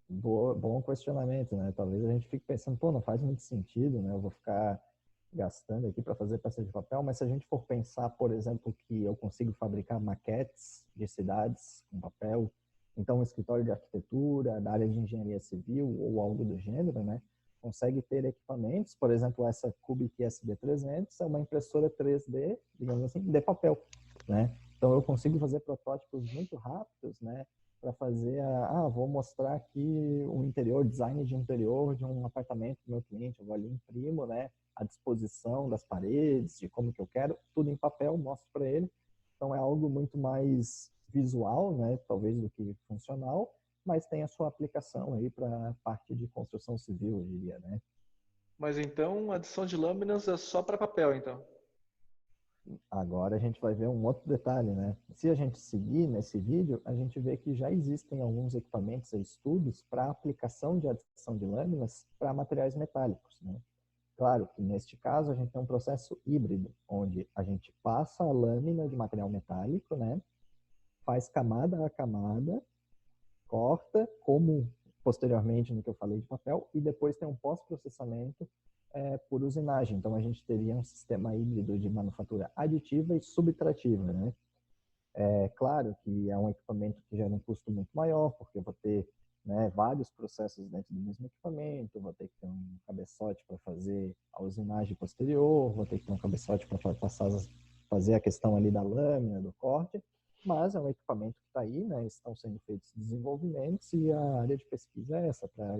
Bom questionamento, né? Talvez a gente fique pensando, pô, não faz muito sentido, né? Eu vou ficar gastando aqui para fazer peça de papel, mas se a gente for pensar, por exemplo, que eu consigo fabricar maquetes de cidades com papel, então um escritório de arquitetura, da área de engenharia civil ou algo do gênero, né? Consegue ter equipamentos, por exemplo, essa Cubic SB300 é uma impressora 3D, digamos assim, de papel, né? Então eu consigo fazer protótipos muito rápidos, né? Para fazer vou mostrar aqui o interior, design de interior de um apartamento do meu cliente, eu vou ali imprimo, né? A disposição das paredes, de como que eu quero, tudo em papel, mostro para ele. Então é algo muito mais visual, né, talvez do que funcional, mas tem a sua aplicação aí para a parte de construção civil, eu diria, né? Mas então, adição de lâminas é só para papel, então. Agora a gente vai ver um outro detalhe, né? Se a gente seguir nesse vídeo, a gente vê que já existem alguns equipamentos e estudos para aplicação de adição de lâminas para materiais metálicos, né? Claro que neste caso a gente tem um processo híbrido, onde a gente passa a lâmina de material metálico, né? Faz camada a camada, corta, como posteriormente no que eu falei de papel, e depois tem um pós-processamento por usinagem. Então a gente teria um sistema híbrido de manufatura aditiva e subtrativa, né? É claro que é um equipamento que gera um custo muito maior, porque eu vou ter, né, vários processos dentro do mesmo equipamento, vou ter que ter um cabeçote para fazer a usinagem posterior, vou ter que ter um cabeçote para fazer a questão ali da lâmina, do corte, mas é um equipamento que está aí, né, estão sendo feitos desenvolvimentos e a área de pesquisa é essa, para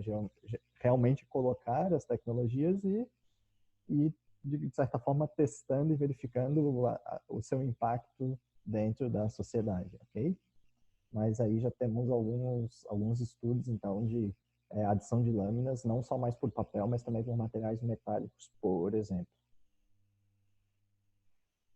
realmente colocar as tecnologias e de certa forma, testando e verificando o seu impacto dentro da sociedade, ok? mas aí já temos alguns estudos, então, de adição de lâminas, não só mais por papel, mas também por materiais metálicos, por exemplo.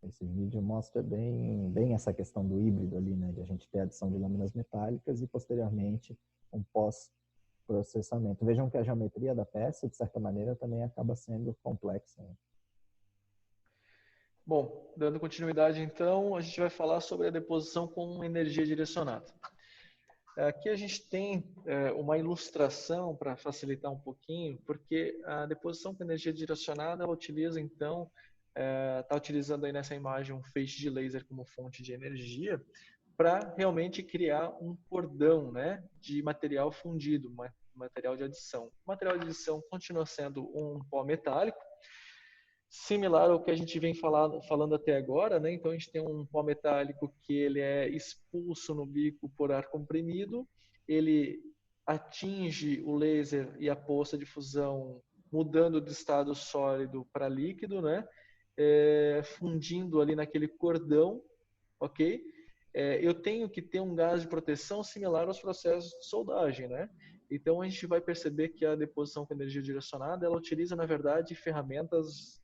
Esse vídeo mostra bem essa questão do híbrido ali, né? De a gente ter adição de lâminas metálicas e, posteriormente, um pós-processamento. Vejam que a geometria da peça, de certa maneira, também acaba sendo complexa, né? Bom, dando continuidade então, a gente vai falar sobre a deposição com energia direcionada. Aqui a gente tem uma ilustração para facilitar um pouquinho, porque a deposição com energia direcionada, ela utiliza então, está utilizando aí nessa imagem um feixe de laser como fonte de energia, para realmente criar um cordão, né, de material fundido, material de adição. O material de adição continua sendo um pó metálico, similar ao que a gente vem falando até agora, né? Então a gente tem um pó metálico que ele é expulso no bico por ar comprimido, ele atinge o laser e a poça de fusão mudando de estado sólido para líquido, né? Fundindo ali naquele cordão, ok? Eu tenho que ter um gás de proteção similar aos processos de soldagem, né? Então a gente vai perceber que a deposição com energia direcionada, ela utiliza na verdade ferramentas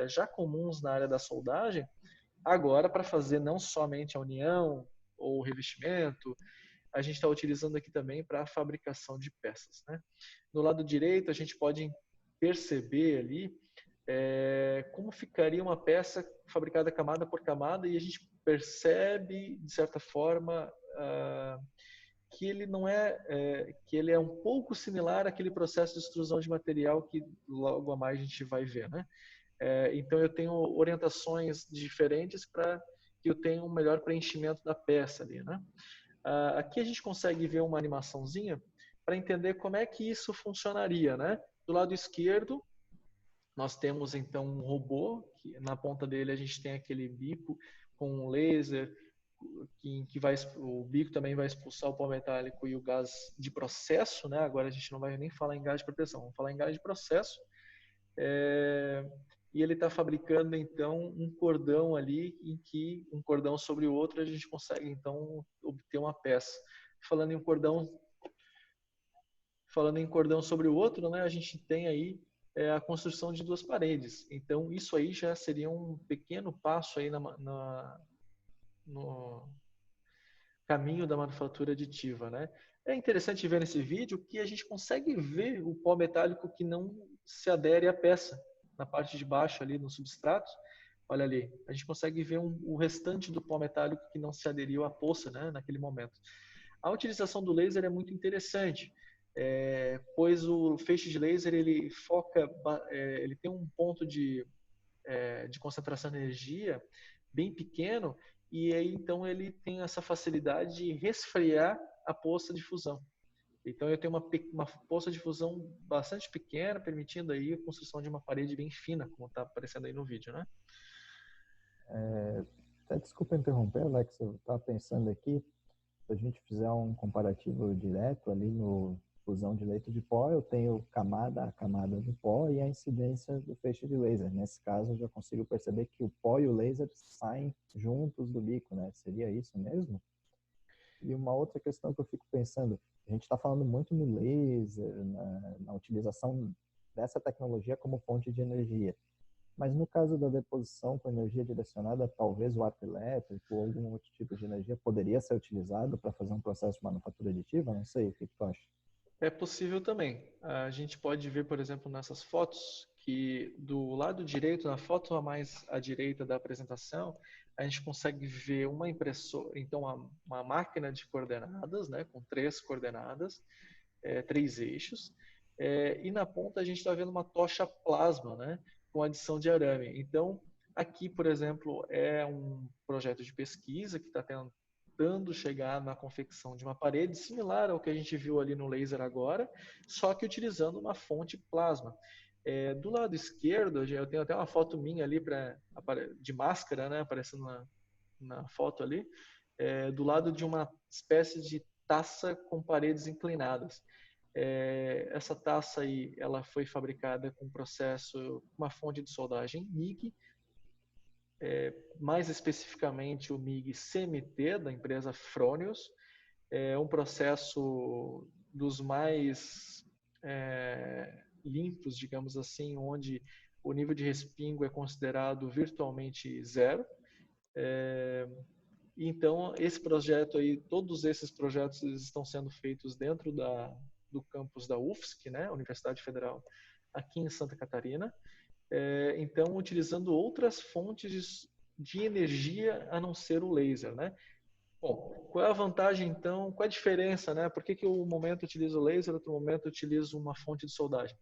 já comuns na área da soldagem, agora para fazer não somente a união ou o revestimento, a gente está utilizando aqui também para a fabricação de peças, né? No lado direito, a gente pode perceber ali como ficaria uma peça fabricada camada por camada e a gente percebe, de certa forma, que ele não que ele é um pouco similar àquele processo de extrusão de material que logo a mais a gente vai ver, né? Então eu tenho orientações diferentes para que eu tenha um melhor preenchimento da peça ali, né? Aqui a gente consegue ver uma animaçãozinha para entender como é que isso funcionaria, né? Do lado esquerdo, nós temos então um robô, que na ponta dele a gente tem aquele bico com um laser, o bico também vai expulsar o pó metálico e o gás de processo, né? Agora a gente não vai nem falar em gás de proteção, vamos falar em gás de processo. E ele está fabricando então um cordão ali, em que um cordão sobre o outro a gente consegue então obter uma peça. Falando em cordão sobre o outro, né, a gente tem aí a construção de duas paredes. Então isso aí já seria um pequeno passo aí no caminho da manufatura aditiva, né? É interessante ver nesse vídeo que a gente consegue ver o pó metálico que não se adere à peça na parte de baixo ali no substrato. Olha ali, a gente consegue ver o restante do pó metálico que não se aderiu à poça, né, naquele momento. A utilização do laser é muito interessante, pois o feixe de laser ele foca, ele tem um ponto de concentração de energia bem pequeno e aí então ele tem essa facilidade de resfriar a poça de fusão. Então eu tenho uma poça de fusão bastante pequena, permitindo aí a construção de uma parede bem fina, como está aparecendo aí no vídeo, né? Até desculpa interromper, Alex, eu estava pensando aqui, se a gente fizer um comparativo direto ali no fusão de leito de pó, eu tenho a camada do pó e a incidência do feixe de laser. Nesse caso, eu já consigo perceber que o pó e o laser saem juntos do bico, né? Seria isso mesmo? E uma outra questão que eu fico pensando, a gente está falando muito no laser, na utilização dessa tecnologia como fonte de energia. Mas no caso da deposição com energia direcionada, talvez o arco elétrico ou algum outro tipo de energia poderia ser utilizado para fazer um processo de manufatura aditiva? Não sei, o que tu acha? É possível também. A gente pode ver, por exemplo, nessas fotos, que do lado direito, na foto a mais à direita da apresentação, a gente consegue ver uma impressora, então uma máquina de coordenadas, né, com 3 coordenadas, 3 eixos, e na ponta a gente está vendo uma tocha plasma, né, com adição de arame. Então, aqui, por exemplo, é um projeto de pesquisa que está tentando chegar na confecção de uma parede similar ao que a gente viu ali no laser agora, só que utilizando uma fonte plasma. Do lado esquerdo, eu tenho até uma foto minha ali de máscara, né, aparecendo na foto ali, do lado de uma espécie de taça com paredes inclinadas. Essa taça aí, ela foi fabricada com uma fonte de soldagem MIG, mais especificamente o MIG CMT da empresa Fronius, é um processo dos mais limpos, digamos assim, onde o nível de respingo é considerado virtualmente zero. Então, esse projeto aí, todos esses projetos eles estão sendo feitos dentro do campus da UFSC, né, Universidade Federal, aqui em Santa Catarina. Então, utilizando outras fontes de energia a não ser o laser, né? Bom, qual é a vantagem então? Qual é a diferença, né? Por que um momento eu utilizo laser, outro momento eu utilizo uma fonte de soldagem?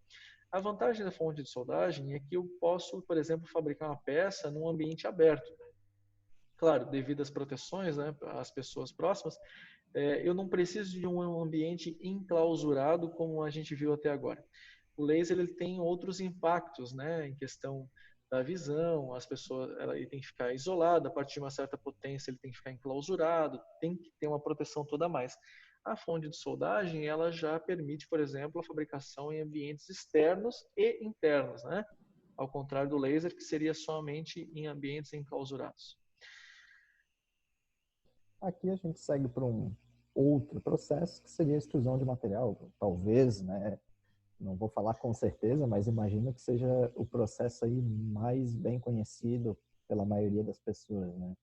A vantagem da fonte de soldagem é que eu posso, por exemplo, fabricar uma peça num ambiente aberto. Claro, devido às proteções, né, às pessoas próximas, eu não preciso de um ambiente enclausurado como a gente viu até agora. O laser ele tem outros impactos, né, em questão da visão, as pessoas, ele tem que ficar isolado, a partir de uma certa potência ele tem que ficar enclausurado, tem que ter uma proteção toda a mais. A fonte de soldagem, ela já permite, por exemplo, a fabricação em ambientes externos e internos, né? Ao contrário do laser, que seria somente em ambientes enclausurados. Aqui a gente segue para um outro processo, que seria a extrusão de material. Talvez, né, não vou falar com certeza, mas imagino que seja o processo aí mais bem conhecido pela maioria das pessoas, né?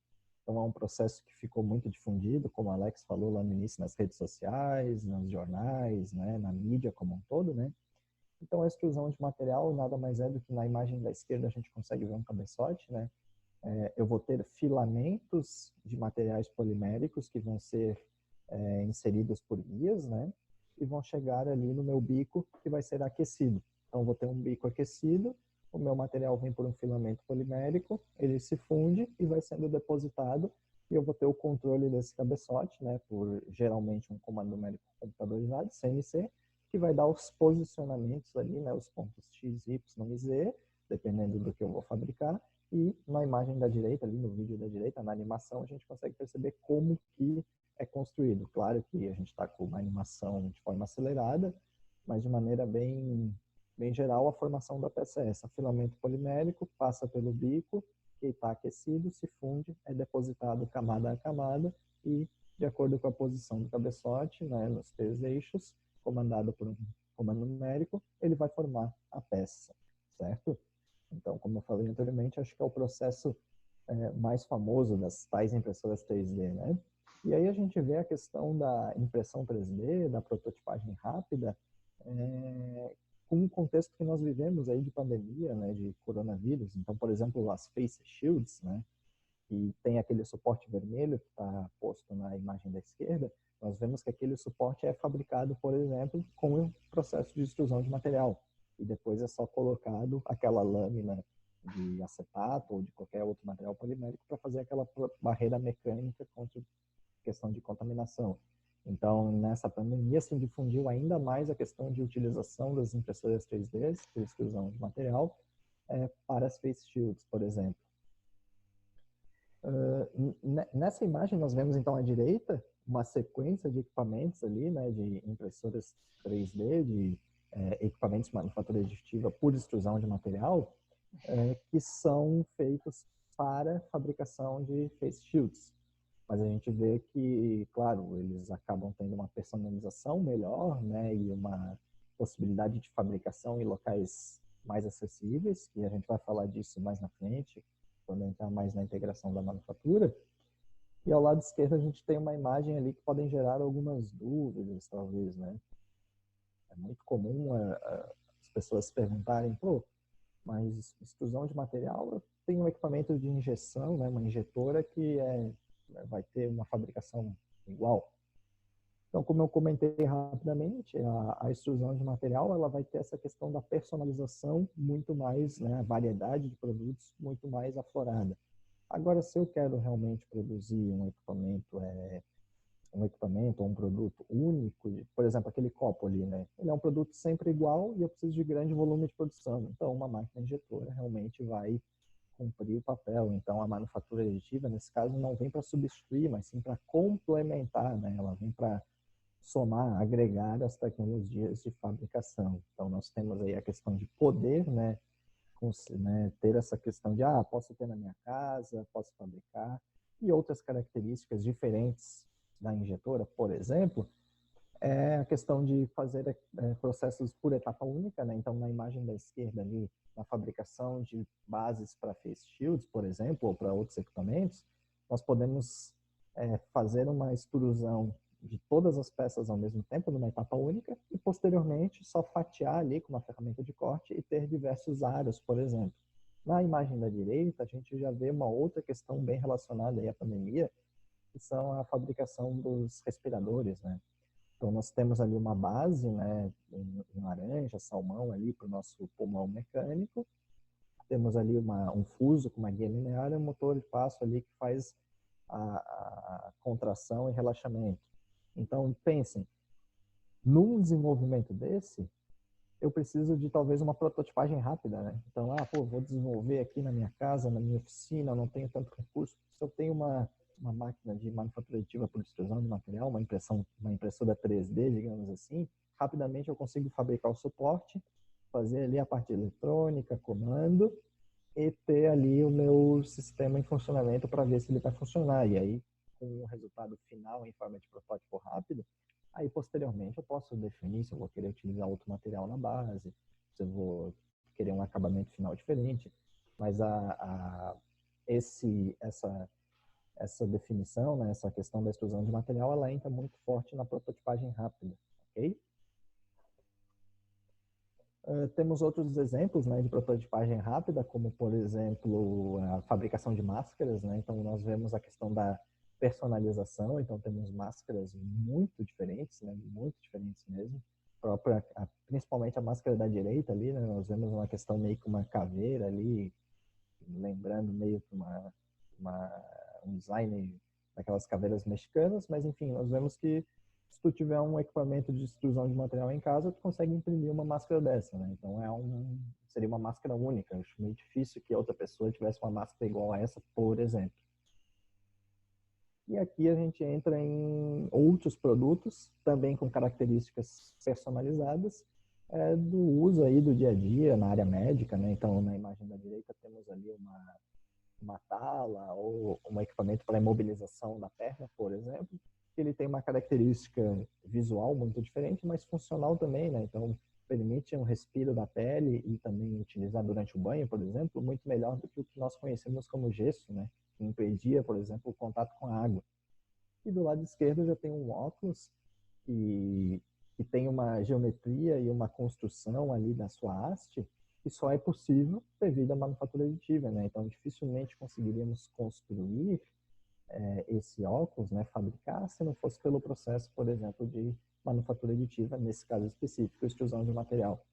Então é um processo que ficou muito difundido, como o Alex falou lá no início, nas redes sociais, nos jornais, né, na mídia como um todo, né? Então a extrusão de material nada mais é do que na imagem da esquerda a gente consegue ver um cabeçote, né? Eu vou ter filamentos de materiais poliméricos que vão ser inseridos por guias, né? E vão chegar ali no meu bico que vai ser aquecido. Então, vou ter um bico aquecido, o meu material vem por um filamento polimérico, ele se funde e vai sendo depositado e eu vou ter o controle desse cabeçote, né? Por geralmente um comando numérico computadorizado, CNC, que vai dar os posicionamentos ali, né? Os pontos X, Y e Z, dependendo do que eu vou fabricar. E na imagem da direita, ali no vídeo da direita, na animação, a gente consegue perceber como que é construído. Claro que a gente está com uma animação de forma acelerada, mas de maneira bem geral, a formação da peça é essa. Filamento polimérico passa pelo bico, que está aquecido, se funde, é depositado camada a camada e, de acordo com a posição do cabeçote, né, nos três eixos, comandado por um comando numérico, ele vai formar a peça, certo? Então, como eu falei anteriormente, acho que é o processo mais famoso das tais impressoras 3D, né? E aí a gente vê a questão da impressão 3D, da prototipagem rápida, com o contexto que nós vivemos aí de pandemia, né, de coronavírus. Então, por exemplo, as face shields, né, que tem aquele suporte vermelho que está posto na imagem da esquerda, nós vemos que aquele suporte é fabricado, por exemplo, com o processo de extrusão de material. E depois é só colocado aquela lâmina de acetato ou de qualquer outro material polimérico para fazer aquela barreira mecânica contra a questão de contaminação. Então, nessa pandemia, se difundiu ainda mais a questão de utilização das impressoras 3D, por extrusão de material, para as face shields, por exemplo. Nessa imagem nós vemos então à direita uma sequência de equipamentos ali, né, de impressoras 3D, de equipamentos de manufatura aditiva por extrusão de material, que são feitos para fabricação de face shields. Mas a gente vê que, claro, eles acabam tendo uma personalização melhor, né, e uma possibilidade de fabricação em locais mais acessíveis, e a gente vai falar disso mais na frente, quando entrar mais na integração da manufatura. E ao lado esquerdo a gente tem uma imagem ali que podem gerar algumas dúvidas, talvez, né? É muito comum as pessoas se perguntarem, pô, mas extrusão de material tem um equipamento de injeção, né? Uma injetora que vai ter uma fabricação igual. Então, como eu comentei rapidamente, a extrusão de material ela vai ter essa questão da personalização muito mais, né, a variedade de produtos muito mais aflorada. Agora, se eu quero realmente produzir um equipamento ou um produto único, por exemplo, aquele copo ali, né? Ele é um produto sempre igual e eu preciso de grande volume de produção. Então, uma máquina injetora realmente vai cumprir o papel. Então, a manufatura aditiva, nesse caso, não vem para substituir, mas sim para complementar, né? Ela vem para somar, agregar as tecnologias de fabricação. Então, nós temos aí a questão de poder, né, ter essa questão de, posso ter na minha casa, posso fabricar, e outras características diferentes da injetora, por exemplo, é a questão de fazer processos por etapa única, né? Então, na imagem da esquerda ali, na fabricação de bases para face shields, por exemplo, ou para outros equipamentos, nós podemos fazer uma extrusão de todas as peças ao mesmo tempo numa etapa única e, posteriormente, só fatiar ali com uma ferramenta de corte e ter diversos aros, por exemplo. Na imagem da direita, a gente já vê uma outra questão bem relacionada aí à pandemia, que são a fabricação dos respiradores, né? Então, nós temos ali uma base, né, em laranja, salmão ali para o nosso pulmão mecânico. Temos ali um fuso com uma guia linear e um motor de passo ali que faz a contração e relaxamento. Então, pensem, num desenvolvimento desse, eu preciso de talvez uma prototipagem rápida, né? Então, vou desenvolver aqui na minha casa, na minha oficina, eu não tenho tanto recurso. Se eu tenho uma máquina de manufatura aditiva por extrusão de material, uma impressora 3D, digamos assim, rapidamente eu consigo fabricar o suporte, fazer ali a parte eletrônica, comando, e ter ali o meu sistema em funcionamento para ver se ele vai funcionar. E aí, com o resultado final em forma de protótipo rápido, aí posteriormente eu posso definir se eu vou querer utilizar outro material na base, se eu vou querer um acabamento final diferente. Mas essa definição, né, essa questão da extrusão de material, ela entra muito forte na prototipagem rápida, ok? Temos outros exemplos, né, de prototipagem rápida, como, por exemplo, a fabricação de máscaras, né? Então, nós vemos a questão da personalização, então temos máscaras muito diferentes, né, muito diferentes mesmo. Principalmente a máscara da direita ali, né, nós vemos uma questão meio que uma caveira ali, lembrando meio que um design daquelas caveiras mexicanas, mas enfim, nós vemos que se tu tiver um equipamento de extrusão de material em casa, tu consegue imprimir uma máscara dessa, né? Então seria uma máscara única. Eu acho meio difícil que outra pessoa tivesse uma máscara igual a essa, por exemplo. E aqui a gente entra em outros produtos, também com características personalizadas, do uso aí do dia a dia na área médica, né? Então, na imagem da direita temos ali uma tala ou um equipamento para imobilização da perna, por exemplo. Ele tem uma característica visual muito diferente, mas funcional também, né? Então, permite um respiro da pele e também utilizar durante o banho, por exemplo, muito melhor do que o que nós conhecemos como gesso, né? Que impedia, por exemplo, o contato com a água. E do lado esquerdo já tem um óculos que tem uma geometria e uma construção ali na sua haste que só é possível devido à manufatura aditiva, né? Então, dificilmente conseguiríamos construir esse óculos, né, fabricar, se não fosse pelo processo, por exemplo, de manufatura aditiva, nesse caso específico, extrusão de material.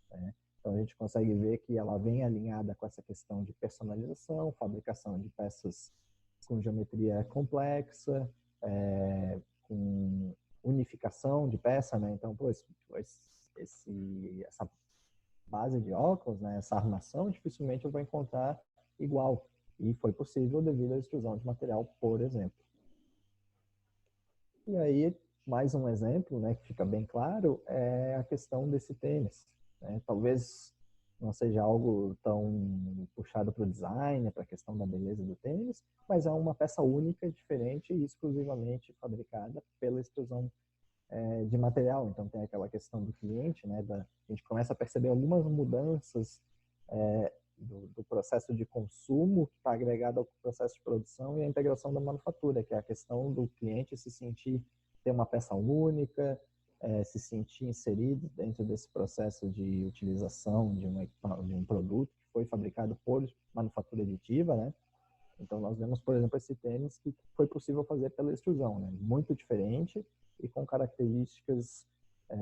Né? Então, a gente consegue ver que ela vem alinhada com essa questão de personalização, fabricação de peças com geometria complexa, com unificação de peça, né? Então, essa base de óculos, né, essa armação, dificilmente eu vou encontrar igual. E foi possível devido à extrusão de material, por exemplo. E aí, mais um exemplo, né, que fica bem claro, é a questão desse tênis. Né? Talvez não seja algo tão puxado para o design, para a questão da beleza do tênis, mas é uma peça única, diferente e exclusivamente fabricada pela extrusão de material. Então, tem aquela questão do cliente, né, a gente começa a perceber algumas mudanças do processo de consumo que está agregado ao processo de produção e a integração da manufatura, que é a questão do cliente se sentir, ter uma peça única, se sentir inserido dentro desse processo de utilização de um produto que foi fabricado por manufatura aditiva, né? Então, nós vemos, por exemplo, esse tênis que foi possível fazer pela extrusão, né? Muito diferente e com características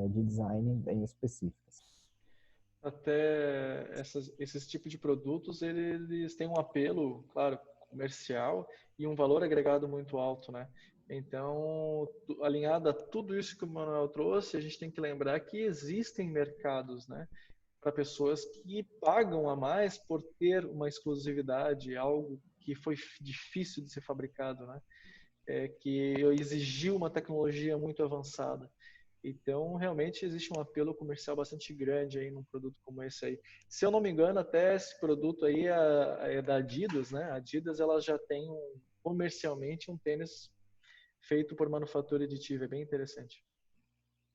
de design bem específicas. Até esses tipos de produtos, eles têm um apelo, claro, comercial e um valor agregado muito alto, né? Então, alinhado a tudo isso que o Manuel trouxe, a gente tem que lembrar que existem mercados, né? Para pessoas que pagam a mais por ter uma exclusividade, algo que foi difícil de ser fabricado, né? Que exigiu uma tecnologia muito avançada. Então, realmente existe um apelo comercial bastante grande aí num produto como esse aí. Se eu não me engano, até esse produto aí é da Adidas, né? A Adidas ela já tem comercialmente um tênis feito por manufatura aditiva. É bem interessante.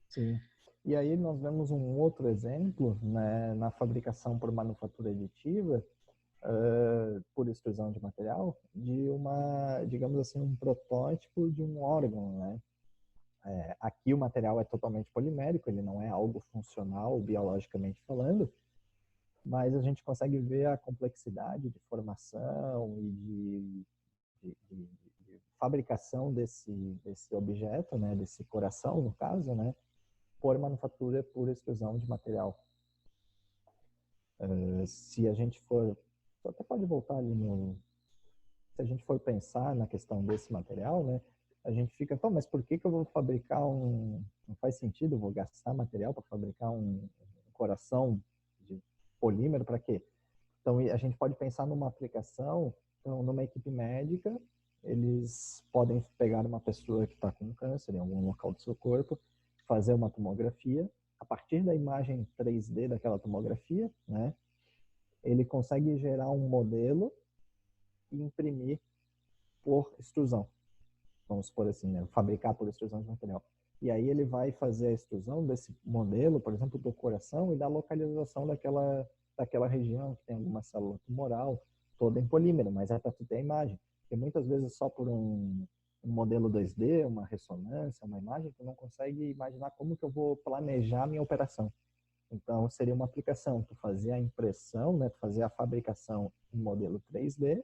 Sim. E aí nós vemos um outro exemplo, né, na fabricação por manufatura aditiva, por extrusão de material, de uma, digamos assim, um protótipo de um órgão, né? Aqui o material é totalmente polimérico, ele não é algo funcional biologicamente falando, mas a gente consegue ver a complexidade de formação e de fabricação desse objeto, né, desse coração, no caso, né, por manufatura por extrusão de material. Se a gente for, até pode voltar ali se a gente for pensar na questão desse material, né, a gente fica, mas por que eu vou fabricar não faz sentido, eu vou gastar material para fabricar um coração de polímero, para quê? Então, a gente pode pensar numa aplicação, então, numa equipe médica, eles podem pegar uma pessoa que está com câncer em algum local do seu corpo, fazer uma tomografia, a partir da imagem 3D daquela tomografia, né, ele consegue gerar um modelo e imprimir por extrusão. Vamos supor assim, né, fabricar por extrusão de material. E aí ele vai fazer a extrusão desse modelo, por exemplo, do coração e da localização daquela região que tem alguma célula tumoral, toda em polímero, mas é para tu ter a imagem. Porque muitas vezes só por um modelo 2D, uma ressonância, uma imagem, tu não consegue imaginar como que eu vou planejar a minha operação. Então, seria uma aplicação, tu fazer a impressão, né, tu fazer a fabricação em modelo 3D,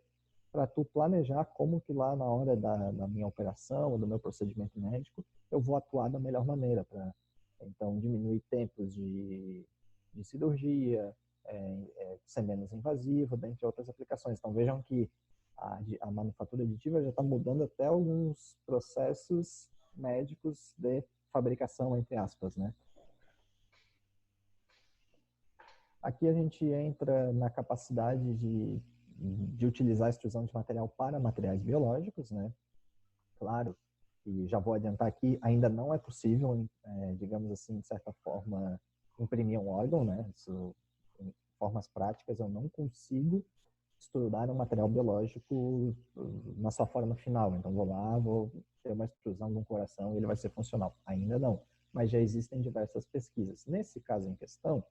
para tu planejar como que lá na hora da minha operação, ou do meu procedimento médico, eu vou atuar da melhor maneira, para então diminuir tempos de cirurgia, ser menos invasivo, dentre outras aplicações. Então vejam que a manufatura aditiva já está mudando até alguns processos médicos de fabricação, entre aspas, né? Aqui a gente entra na capacidade de utilizar a extrusão de material para materiais biológicos, né? Claro, e já vou adiantar aqui, ainda não é possível, digamos assim, de certa forma, imprimir um órgão, né? Isso, em formas práticas, eu não consigo estudar um material biológico na sua forma final. Então, vou ter uma extrusão de um coração e ele vai ser funcional. Ainda não, mas já existem diversas pesquisas. Nesse caso em questão,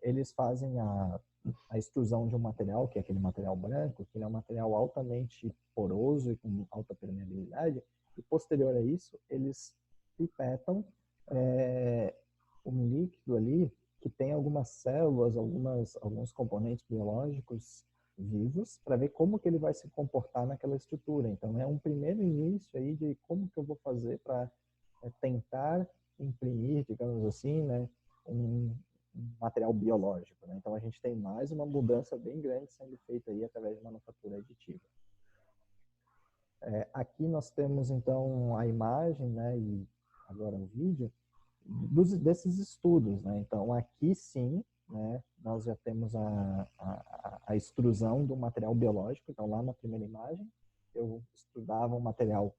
eles fazem a extrusão de um material, que é aquele material branco, que ele é um material altamente poroso e com alta permeabilidade, e posterior a isso, eles pipetam um líquido ali que tem algumas células, alguns componentes biológicos vivos, para ver como que ele vai se comportar naquela estrutura. Então, é um primeiro início aí de como que eu vou fazer para tentar imprimir, digamos assim, né, um material biológico, né? Então a gente tem mais uma mudança bem grande sendo feita aí através de manufatura aditiva. Aqui nós temos então a imagem, né, e agora o vídeo desses estudos, né? Então aqui sim, né, nós já temos a extrusão do material biológico. Então lá na primeira imagem eu estudava um material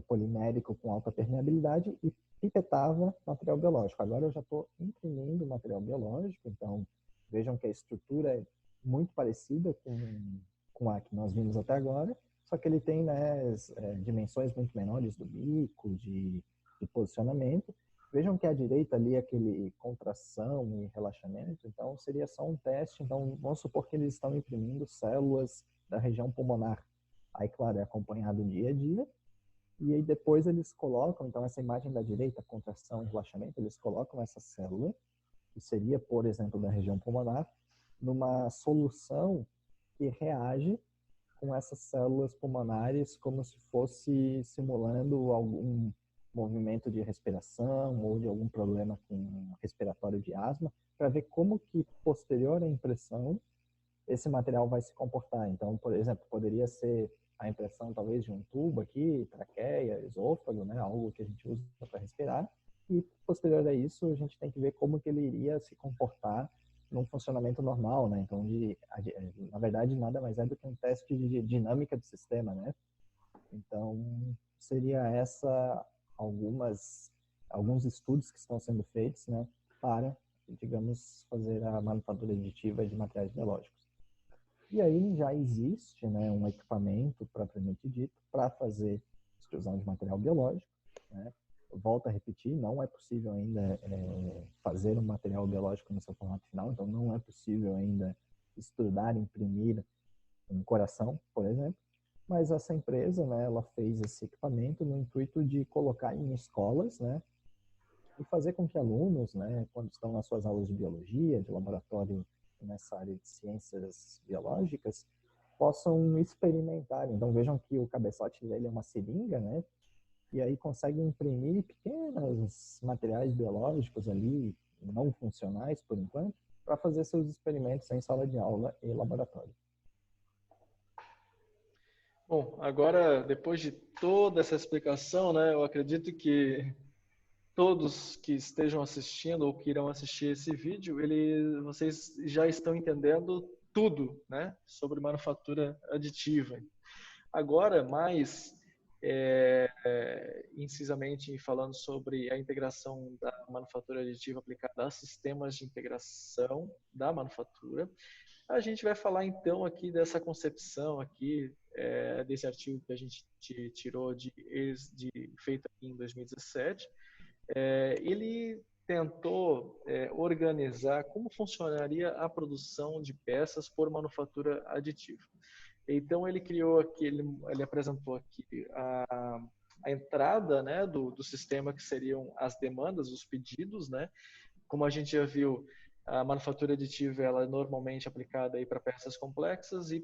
polimérico com alta permeabilidade e pipetava material biológico. Agora eu já estou imprimindo material biológico, então vejam que a estrutura é muito parecida com a que nós vimos até agora, só que ele tem, né, dimensões muito menores do bico, de posicionamento. Vejam que à direita ali é aquele contração e relaxamento, então seria só um teste. Então vamos supor que eles estão imprimindo células da região pulmonar. Aí, claro, é acompanhado dia a dia. E aí depois eles colocam, então essa imagem da direita, contração e relaxamento, eles colocam essa célula, que seria, por exemplo, da região pulmonar, numa solução que reage com essas células pulmonares como se fosse simulando algum movimento de respiração ou de algum problema com respiratório de asma, para ver como que, posterior à impressão, esse material vai se comportar. Então, por exemplo, poderia ser a impressão talvez de um tubo aqui, traqueia, esôfago, né, algo que a gente usa para respirar, e posterior a isso a gente tem que ver como que ele iria se comportar num funcionamento normal, né? Então, na verdade, nada mais é do que um teste de dinâmica do sistema, né? Então, seria alguns estudos que estão sendo feitos, né, para, digamos, fazer a manufatura aditiva de materiais biológicos. E aí já existe, né, um equipamento propriamente dito para fazer fusão de material biológico, né? Volto a repetir, não é possível ainda fazer um material biológico no seu formato final, então não é possível ainda estudar, imprimir um coração, por exemplo. Mas essa empresa, né, ela fez esse equipamento no intuito de colocar em escolas, né, e fazer com que alunos, né, quando estão nas suas aulas de biologia, de laboratório nessa área de ciências biológicas, possam experimentar. Então vejam que o cabeçote dele é uma seringa, né, e aí consegue imprimir pequenos materiais biológicos ali, não funcionais por enquanto, para fazer seus experimentos em sala de aula e laboratório. Bom, agora, depois de toda essa explicação, né, eu acredito que todos que estejam assistindo ou que irão assistir esse vídeo, vocês já estão entendendo tudo, né, sobre manufatura aditiva. Agora, mais incisamente falando sobre a integração da manufatura aditiva aplicada a sistemas de integração da manufatura, a gente vai falar então aqui dessa concepção aqui, desse artigo que a gente tirou feito aqui em 2017. Ele tentou organizar como funcionaria a produção de peças por manufatura aditiva. Então ele criou aqui, ele apresentou aqui a entrada, né, do sistema, que seriam as demandas, os pedidos, né? Como a gente já viu, a manufatura aditiva ela é normalmente aplicada aí para peças complexas e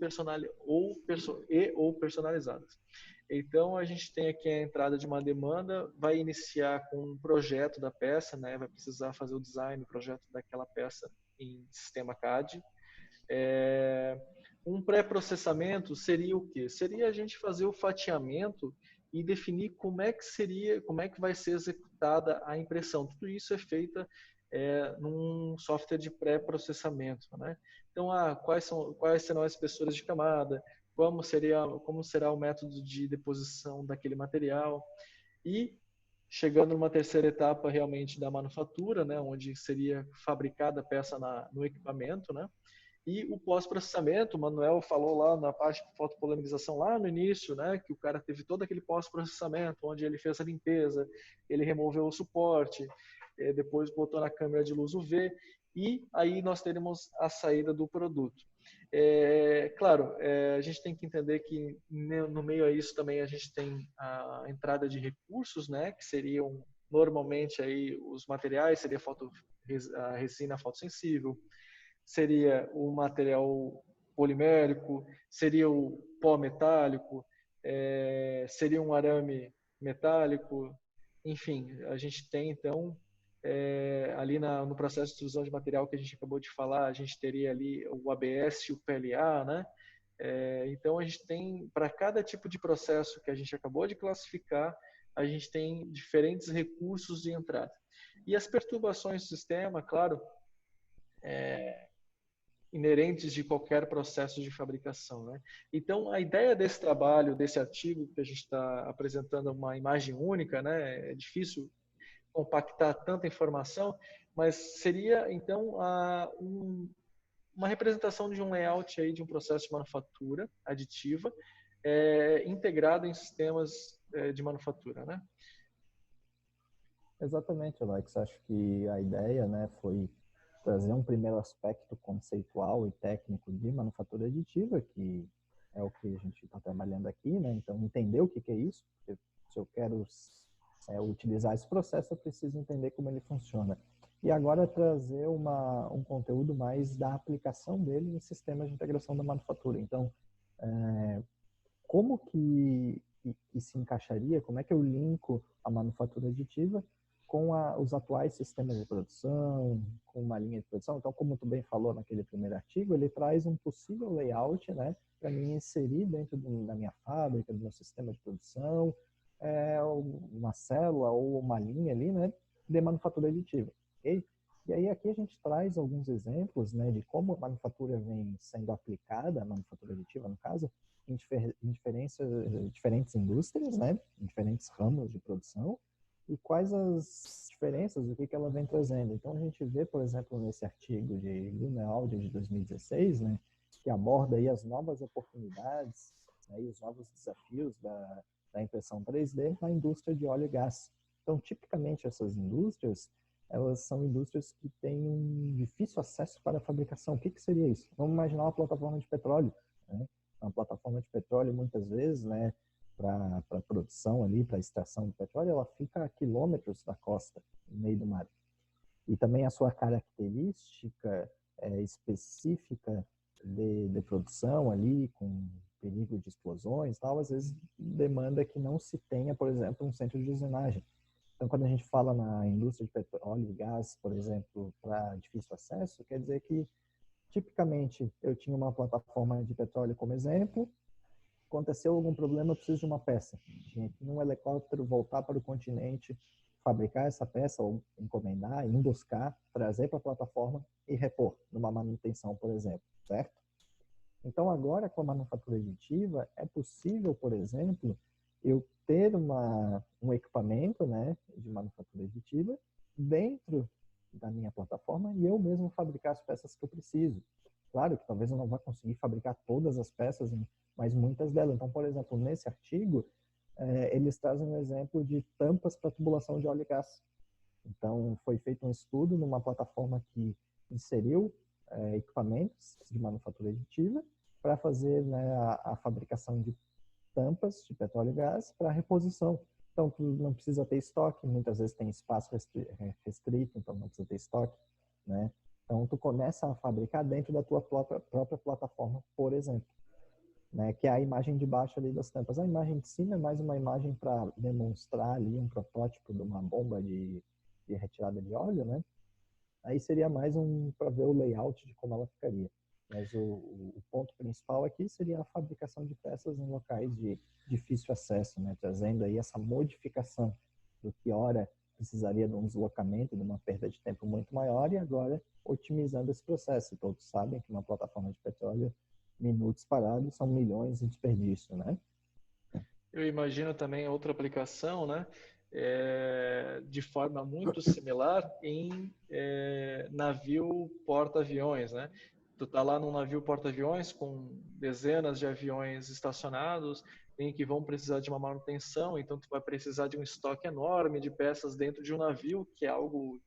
ou personalizadas. Então a gente tem aqui a entrada de uma demanda, vai iniciar com um projeto da peça, né? Vai precisar fazer o design, o projeto daquela peça em sistema CAD. Um pré-processamento seria o quê? Seria a gente fazer o fatiamento e definir como é que vai ser executada a impressão. Tudo isso é feito num software de pré-processamento, né? Então, quais serão as espessuras de camada, como será o método de deposição daquele material, e chegando numa terceira etapa realmente da manufatura, né, onde seria fabricada a peça no equipamento, né? E o pós-processamento, o Manuel falou lá na parte de fotopolarização lá no início, né, que o cara teve todo aquele pós-processamento, onde ele fez a limpeza, ele removeu o suporte, depois botou na câmera de luz UV, e aí nós teremos a saída do produto. Claro, a gente tem que entender que no meio a isso também a gente tem a entrada de recursos, né, que seriam normalmente aí os materiais, seria a resina fotossensível, seria o material polimérico, seria o pó metálico, seria um arame metálico, enfim, a gente tem então ali no processo de fusão de material que a gente acabou de falar, a gente teria ali o ABS e o PLA, né? Então a gente tem, para cada tipo de processo que a gente acabou de classificar, a gente tem diferentes recursos de entrada. E as perturbações do sistema, claro, inerentes de qualquer processo de fabricação, né? Então, a ideia desse trabalho, desse artigo que a gente está apresentando, uma imagem única, né? É difícil compactar tanta informação, mas seria então uma representação de um layout aí de um processo de manufatura aditiva integrado em sistemas de manufatura, né? Exatamente, Alex. Acho que a ideia, né, foi trazer um primeiro aspecto conceitual e técnico de manufatura aditiva, que é o que a gente está trabalhando aqui, né? Então, entender o que é isso, porque se eu quero utilizar esse processo, eu preciso entender como ele funciona. E agora trazer um conteúdo mais da aplicação dele em sistemas de integração da manufatura. Então, como que se encaixaria, como é que eu linko a manufatura aditiva com os atuais sistemas de produção, com uma linha de produção? Então, como tu bem falou naquele primeiro artigo, ele traz um possível layout, né, para mim inserir dentro da minha fábrica, do meu sistema de produção, uma célula ou uma linha ali, né, de manufatura aditiva. Okay? E aí aqui a gente traz alguns exemplos, né, de como a manufatura vem sendo aplicada, a manufatura aditiva no caso, em diferentes indústrias, né, em diferentes ramos de produção, e quais as diferenças, o que ela vem trazendo. Então, a gente vê, por exemplo, nesse artigo de Grunewald de 2016, né, que aborda aí as novas oportunidades, né, e os novos desafios da impressão 3D na indústria de óleo e gás. Então, tipicamente, essas indústrias, elas são indústrias que têm um difícil acesso para a fabricação. O que seria isso? Vamos imaginar uma plataforma de petróleo, né? Uma plataforma de petróleo, muitas vezes, né, para a produção ali, para a extração do petróleo, ela fica a quilômetros da costa, no meio do mar. E também a sua característica específica de produção ali, com perigo de explosões e tal, às vezes demanda que não se tenha, por exemplo, um centro de usinagem. Então, quando a gente fala na indústria de petróleo e gás, por exemplo, para difícil acesso, quer dizer que, tipicamente, eu tinha uma plataforma de petróleo como exemplo, aconteceu algum problema, eu preciso de uma peça. Tinha que ir um helicóptero voltar para o continente, fabricar essa peça ou encomendar, ir buscar, trazer para a plataforma e repor numa manutenção, por exemplo, certo? Então, agora com a manufatura aditiva, é possível, por exemplo, eu ter um equipamento, né, de manufatura aditiva dentro da minha plataforma e eu mesmo fabricar as peças que eu preciso. Claro que talvez eu não vá conseguir fabricar todas as peças, mas muitas delas. Então, por exemplo, nesse artigo, eles trazem um exemplo de tampas para tubulação de óleo e gás. Então, foi feito um estudo numa plataforma que inseriu equipamentos de manufatura aditiva para fazer, né, a fabricação de tampas de petróleo e gás para reposição. Então, tu não precisa ter estoque, muitas vezes tem espaço restrito, então não precisa ter estoque, né? Então, tu começa a fabricar dentro da tua própria plataforma, por exemplo, né? Que é a imagem de baixo ali das tampas. A imagem de cima é mais uma imagem para demonstrar ali um protótipo de uma bomba de retirada de óleo, né? Aí seria mais para ver o layout de como ela ficaria. Mas o ponto principal aqui seria a fabricação de peças em locais de difícil acesso, né? Trazendo aí essa modificação do que ora precisaria de um deslocamento, de uma perda de tempo muito maior, e agora otimizando esse processo. Todos sabem que uma plataforma de petróleo, minutos parados são milhões de desperdício, né? Eu imagino também outra aplicação, né? De forma muito similar em navio porta-aviões, né? Tu tá lá num navio porta-aviões com dezenas de aviões estacionados em que vão precisar de uma manutenção, então tu vai precisar de um estoque enorme de peças dentro de um navio, que é algo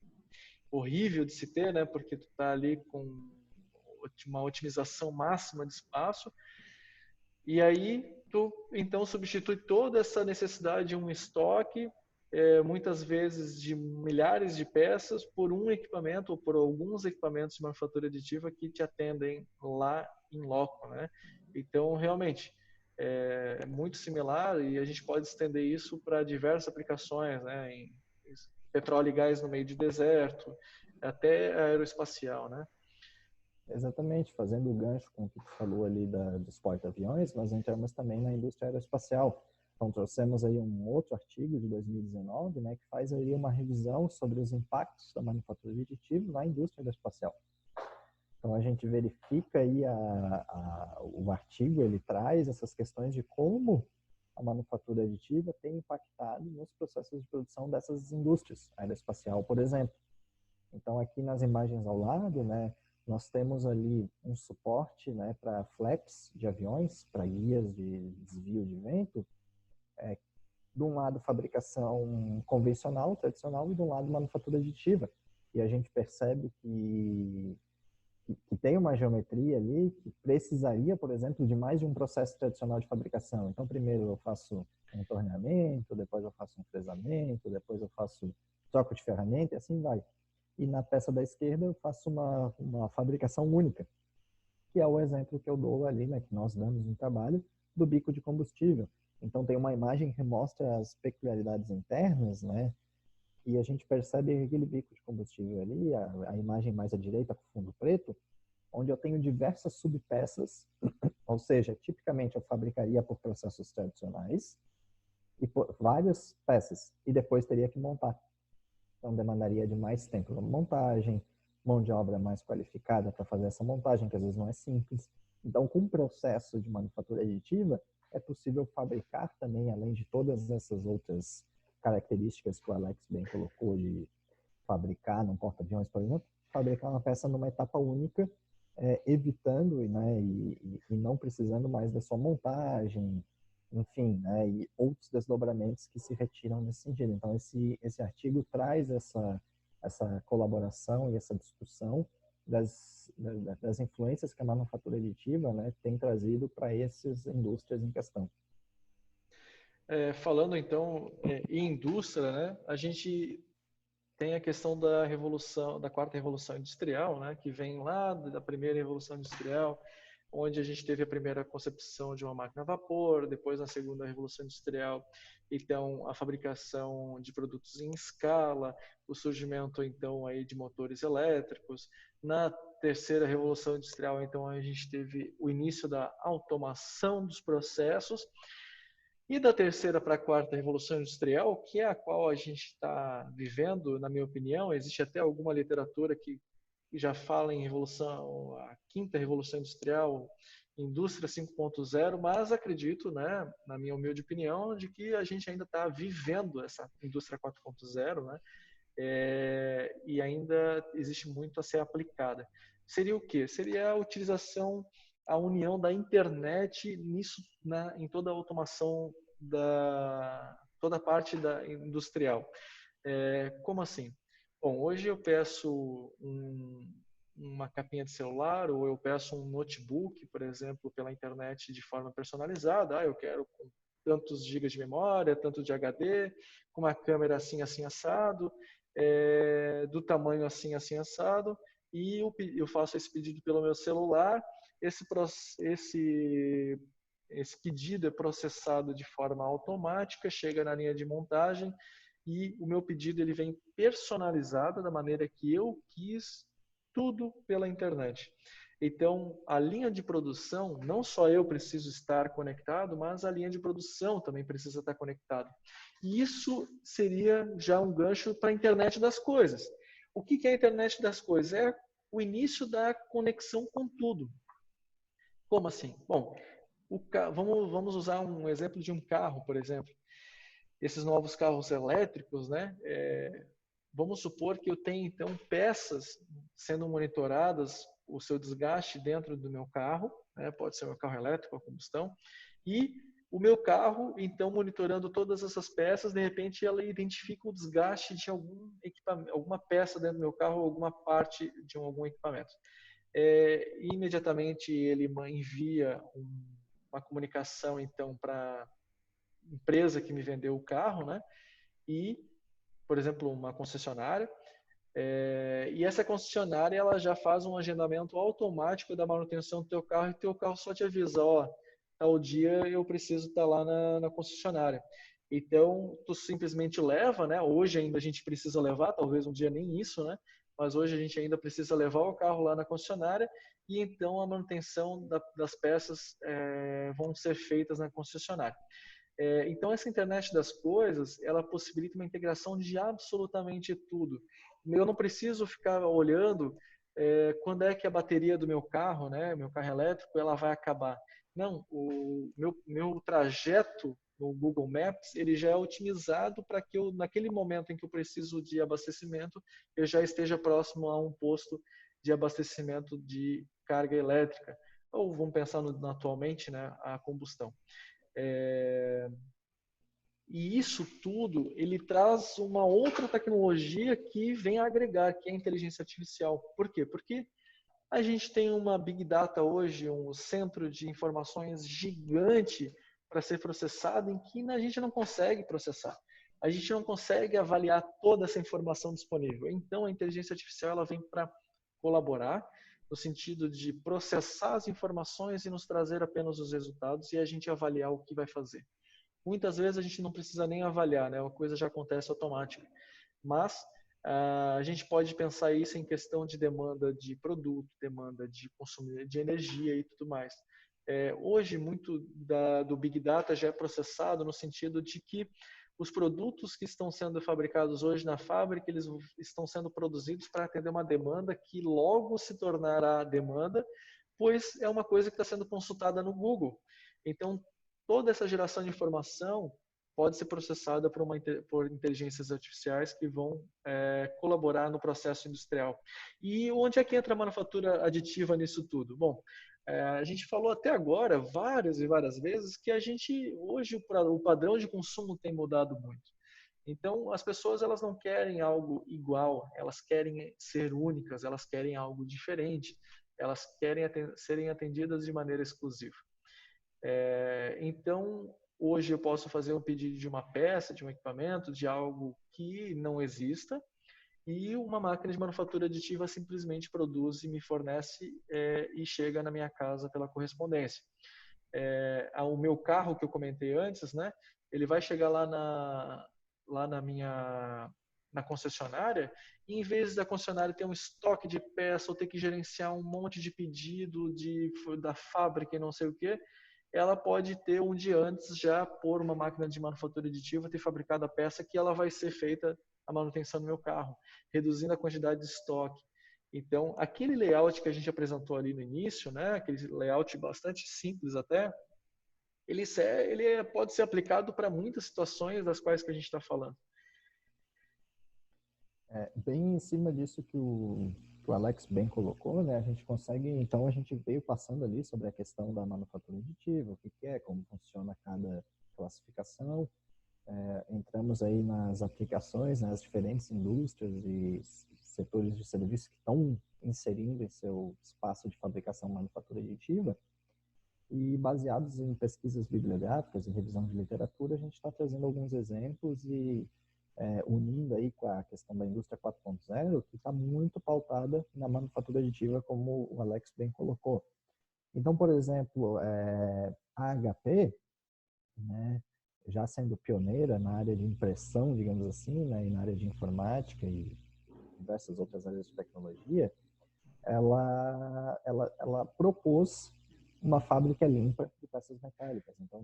horrível de se ter, né? Porque tu tá ali com uma otimização máxima de espaço. E aí tu então substitui toda essa necessidade de um estoque, muitas vezes de milhares de peças, por um equipamento ou por alguns equipamentos de manufatura aditiva que te atendem lá em loco, né? Então, realmente, é muito similar e a gente pode estender isso para diversas aplicações, né? Em petróleo e gás no meio de deserto, até aeroespacial, né? Exatamente, fazendo o gancho com o que tu falou ali dos porta-aviões, nós entramos também na indústria aeroespacial. Então, trouxemos aí um outro artigo de 2019, né, que faz aí uma revisão sobre os impactos da manufatura aditiva na indústria aeroespacial. Então, a gente verifica aí o artigo, ele traz essas questões de como a manufatura aditiva tem impactado nos processos de produção dessas indústrias, aeroespacial, por exemplo. Então, aqui nas imagens ao lado, né, nós temos ali um suporte, né, para flaps de aviões, para guias de desvio de vento. De um lado, fabricação convencional, tradicional, e de um lado, manufatura aditiva. E a gente percebe que tem uma geometria ali que precisaria, por exemplo, de mais de um processo tradicional de fabricação. Então, primeiro eu faço um torneamento, depois eu faço um fresamento, depois eu faço troca de ferramenta e assim vai. E na peça da esquerda eu faço uma fabricação única, que é o exemplo que eu dou ali, né, que nós damos no trabalho, do bico de combustível. Então tem uma imagem que mostra as peculiaridades internas, né, e a gente percebe aquele bico de combustível ali, a imagem mais à direita com fundo preto, onde eu tenho diversas subpeças, ou seja, tipicamente eu fabricaria por processos tradicionais, e por várias peças, e depois teria que montar. Então, demandaria de mais tempo na montagem, mão de obra mais qualificada para fazer essa montagem, que às vezes não é simples. Então, com o processo de manufatura aditiva, é possível fabricar também, além de todas essas outras características que o Alex bem colocou, de fabricar num porta-aviões, por exemplo, fabricar uma peça numa etapa única, evitando, né, e não precisando mais da sua montagem, enfim, né, e outros desdobramentos que se retiram nesse sentido. Então, esse artigo traz essa colaboração e essa discussão das influências que a manufatura aditiva, né, tem trazido para essas indústrias em questão. Falando então em indústria, né, a gente tem a questão da revolução, da quarta revolução industrial, né, que vem lá da primeira revolução industrial, onde a gente teve a primeira concepção de uma máquina a vapor, depois na segunda revolução industrial, então a fabricação de produtos em escala, o surgimento então aí de motores elétricos. Na terceira revolução industrial, então a gente teve o início da automação dos processos. E da terceira para a quarta revolução industrial, que é a qual a gente está vivendo, na minha opinião, existe até alguma literatura que já fala em revolução, a quinta revolução industrial, indústria 5.0, mas acredito, né, na minha humilde opinião, de que a gente ainda está vivendo essa indústria 4.0, né, e ainda existe muito a ser aplicada. Seria o quê? Seria a utilização, a união da internet nisso, né, em toda a automação toda a parte da industrial. Como assim? Bom, hoje eu peço uma capinha de celular ou eu peço um notebook, por exemplo, pela internet de forma personalizada. Eu quero com tantos gigas de memória, tanto de HD, com uma câmera assim, assim, assado, do tamanho assim, assim, assado, e eu faço esse pedido pelo meu celular. Esse pedido é processado de forma automática, chega na linha de montagem e o meu pedido ele vem personalizado da maneira que eu quis, tudo pela internet. Então, a linha de produção, não só eu preciso estar conectado, mas a linha de produção também precisa estar conectada. E isso seria já um gancho para a internet das coisas. O que é a internet das coisas? É o início da conexão com tudo. Como assim? Bom, vamos usar um exemplo de um carro, por exemplo. Esses novos carros elétricos, né? Vamos supor que eu tenho então peças sendo monitoradas, o seu desgaste dentro do meu carro, né? Pode ser meu carro elétrico a combustão, e o meu carro, então, monitorando todas essas peças, de repente ela identifica o desgaste de algum equipamento, alguma peça dentro do meu carro, alguma parte de algum equipamento. Imediatamente ele envia uma comunicação então para a empresa que me vendeu o carro, né? E, por exemplo, uma concessionária. E essa concessionária ela já faz um agendamento automático da manutenção do teu carro e teu carro só te avisa, ó, tal dia eu preciso estar lá na concessionária. Então, tu simplesmente leva, né? Hoje ainda a gente precisa levar, talvez um dia nem isso, né? Mas hoje a gente ainda precisa levar o carro lá na concessionária e então a manutenção das peças vão ser feitas na concessionária. Então, essa internet das coisas, ela possibilita uma integração de absolutamente tudo. Eu não preciso ficar olhando quando é que a bateria do meu carro, né, meu carro elétrico, ela vai acabar. Não, o meu trajeto no Google Maps, ele já é otimizado para que eu, naquele momento em que eu preciso de abastecimento, eu já esteja próximo a um posto de abastecimento de carga elétrica. Ou vamos pensar atualmente, né, a combustão. E isso tudo, ele traz uma outra tecnologia que vem a agregar, que é a inteligência artificial. Por quê? Porque a gente tem uma Big Data hoje, um centro de informações gigante para ser processado, em que a gente não consegue processar. A gente não consegue avaliar toda essa informação disponível. Então, a inteligência artificial ela vem para colaborar, no sentido de processar as informações e nos trazer apenas os resultados e a gente avaliar o que vai fazer. Muitas vezes a gente não precisa nem avaliar, né? A coisa já acontece automática. Mas a gente pode pensar isso em questão de demanda de produto, demanda de consumo de energia e tudo mais. Hoje, muito do Big Data já é processado no sentido de que os produtos que estão sendo fabricados hoje na fábrica, eles estão sendo produzidos para atender uma demanda que logo se tornará demanda, pois é uma coisa que está sendo consultada no Google. Então, toda essa geração de informação pode ser processada por inteligências artificiais que vão colaborar no processo industrial. E onde é que entra a manufatura aditiva nisso tudo? Bom, a gente falou até agora várias e várias vezes que hoje o padrão de consumo tem mudado muito. Então, as pessoas elas não querem algo igual, elas querem ser únicas, elas querem algo diferente, elas querem serem atendidas de maneira exclusiva. Então, hoje eu posso fazer um pedido de uma peça, de um equipamento, de algo que não exista, e uma máquina de manufatura aditiva simplesmente produz e me fornece e chega na minha casa pela correspondência. O meu carro que eu comentei antes, né, ele vai chegar lá na concessionária, e em vez da concessionária ter um estoque de peça ou ter que gerenciar um monte de pedido da fábrica e não sei o que, ela pode ter um dia antes já pôr uma máquina de manufatura aditiva, ter fabricado a peça que ela vai ser feita a manutenção do meu carro, reduzindo a quantidade de estoque. Então, aquele layout que a gente apresentou ali no início, né, aquele layout bastante simples até, ele pode ser aplicado para muitas situações das quais que a gente está falando. Bem em cima disso que o Alex bem colocou, né? A gente consegue, então a gente veio passando ali sobre a questão da manufatura aditiva, o que é, como funciona cada classificação. Entramos aí nas aplicações, nas diferentes indústrias e setores de serviço que estão inserindo em seu espaço de fabricação manufatura aditiva. E baseados em pesquisas bibliográficas e revisão de literatura, a gente está trazendo alguns exemplos e unindo aí com a questão da indústria 4.0, que está muito pautada na manufatura aditiva, como o Alex bem colocou. Então, por exemplo, a HP, né, já sendo pioneira na área de impressão, digamos assim, né, e na área de informática e diversas outras áreas de tecnologia, ela propôs uma fábrica limpa de peças metálicas. Então,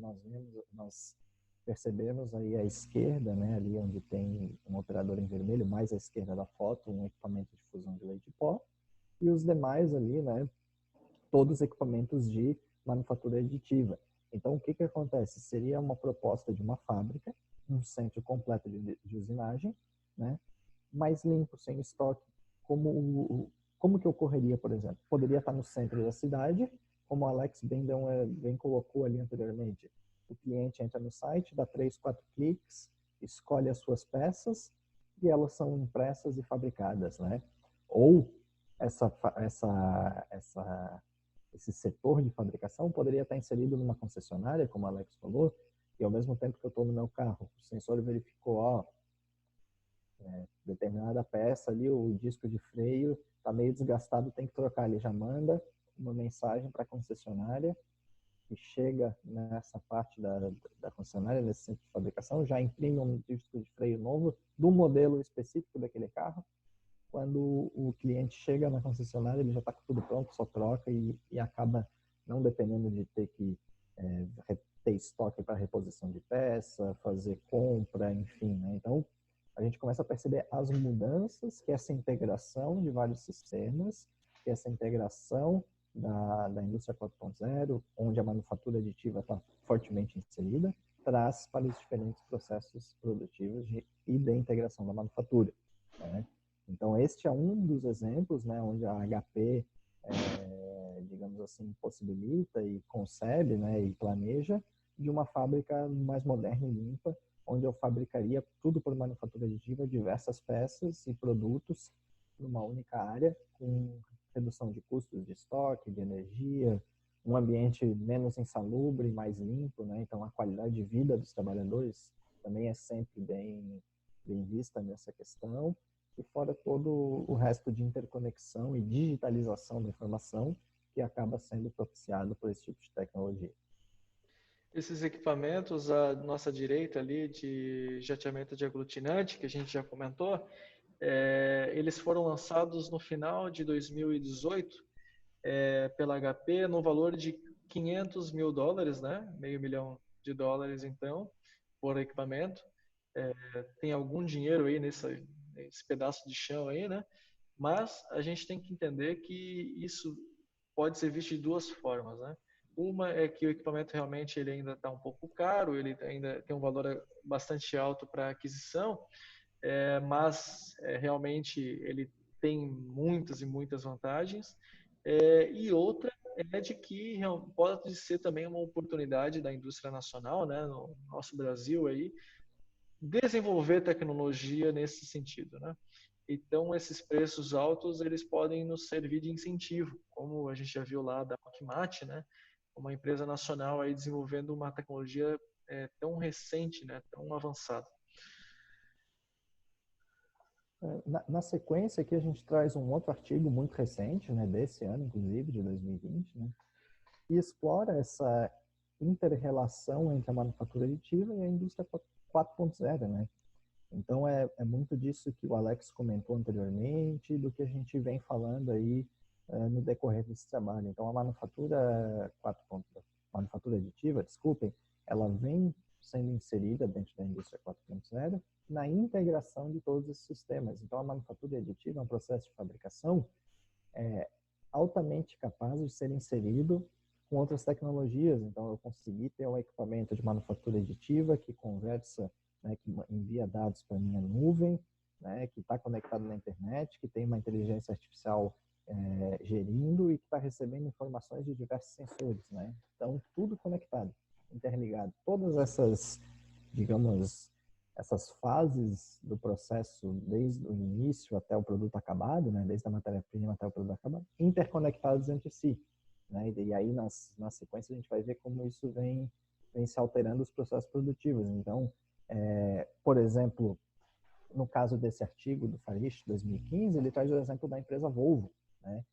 nós percebemos aí à esquerda, né, ali onde tem um operador em vermelho, mais à esquerda da foto, um equipamento de fusão de leite de pó, e os demais ali, né, todos equipamentos de manufatura aditiva. Então, o que acontece? Seria uma proposta de uma fábrica, um centro completo de usinagem, né, mais limpo, sem estoque. Como que ocorreria, por exemplo? Poderia estar no centro da cidade, como o Alex bem colocou ali anteriormente. O cliente entra no site, dá 3, 4 cliques, escolhe as suas peças e elas são impressas e fabricadas, né? Ou esse setor de fabricação poderia estar inserido numa concessionária, como o Alex falou, e ao mesmo tempo que eu estou no meu carro, o sensor verificou, determinada peça ali, o disco de freio está meio desgastado, tem que trocar. Ele já manda uma mensagem para a concessionária que chega nessa parte da concessionária, nesse centro de fabricação, já imprime um disco de freio novo do modelo específico daquele carro. Quando o cliente chega na concessionária, ele já está com tudo pronto, só troca e acaba não dependendo de ter que ter estoque para reposição de peça, fazer compra, enfim, né? Então, a gente começa a perceber as mudanças que essa integração de vários sistemas, que essa integração da indústria 4.0, onde a manufatura aditiva está fortemente inserida, traz para os diferentes processos produtivos e da integração da manufatura, né? Então, este é um dos exemplos, né, onde a HP, digamos assim, possibilita e concebe, né, e planeja de uma fábrica mais moderna e limpa, onde eu fabricaria tudo por manufatura aditiva, diversas peças e produtos numa única área, com redução de custos de estoque, de energia, um ambiente menos insalubre, mais limpo, né? Então, a qualidade de vida dos trabalhadores também é sempre bem vista nessa questão, e fora todo o resto de interconexão e digitalização da informação que acaba sendo propiciado por esse tipo de tecnologia. Esses equipamentos à nossa direita ali de jateamento de aglutinante, que a gente já comentou, eles foram lançados no final de 2018 pela HP no valor de $500 mil, né? $500 mil então, por equipamento. Tem algum dinheiro aí nesse pedaço de chão aí, né? Mas a gente tem que entender que isso pode ser visto de duas formas, né? Uma é que o equipamento realmente ele ainda está um pouco caro, ele ainda tem um valor bastante alto para aquisição, mas realmente ele tem muitas e muitas vantagens. E outra é de que pode ser também uma oportunidade da indústria nacional, né, no nosso Brasil aí, desenvolver tecnologia nesse sentido, né? Então, esses preços altos, eles podem nos servir de incentivo, como a gente já viu lá da Macmate, né? Uma empresa nacional aí desenvolvendo uma tecnologia tão recente, né? Tão avançada. Na sequência aqui a gente traz um outro artigo muito recente, né, desse ano, inclusive, de 2020, né, e explora essa inter-relação entre a manufatura aditiva e a indústria 4.0, né? Então, é muito disso que o Alex comentou anteriormente, do que a gente vem falando aí no decorrer desse trabalho. Então, a manufatura 4.0, manufatura aditiva, desculpem, ela vem sendo inserida dentro da indústria 4.0 na integração de todos esses sistemas. Então, a manufatura aditiva é um processo de fabricação altamente capaz de ser inserido com outras tecnologias. Então, eu consegui ter um equipamento de manufatura aditiva que conversa, né, que envia dados para a minha nuvem, né, que está conectado na internet, que tem uma inteligência artificial gerindo e que está recebendo informações de diversos sensores, né? Então, tudo conectado, interligado. Todas essas, digamos, essas fases do processo, desde o início até o produto acabado, né, desde a matéria-prima até o produto acabado, interconectados entre si, né? E aí, na sequência, a gente vai ver como isso vem se alterando os processos produtivos. Então, por exemplo, no caso desse artigo do Farish, 2015, ele traz o exemplo da empresa Volvo, né,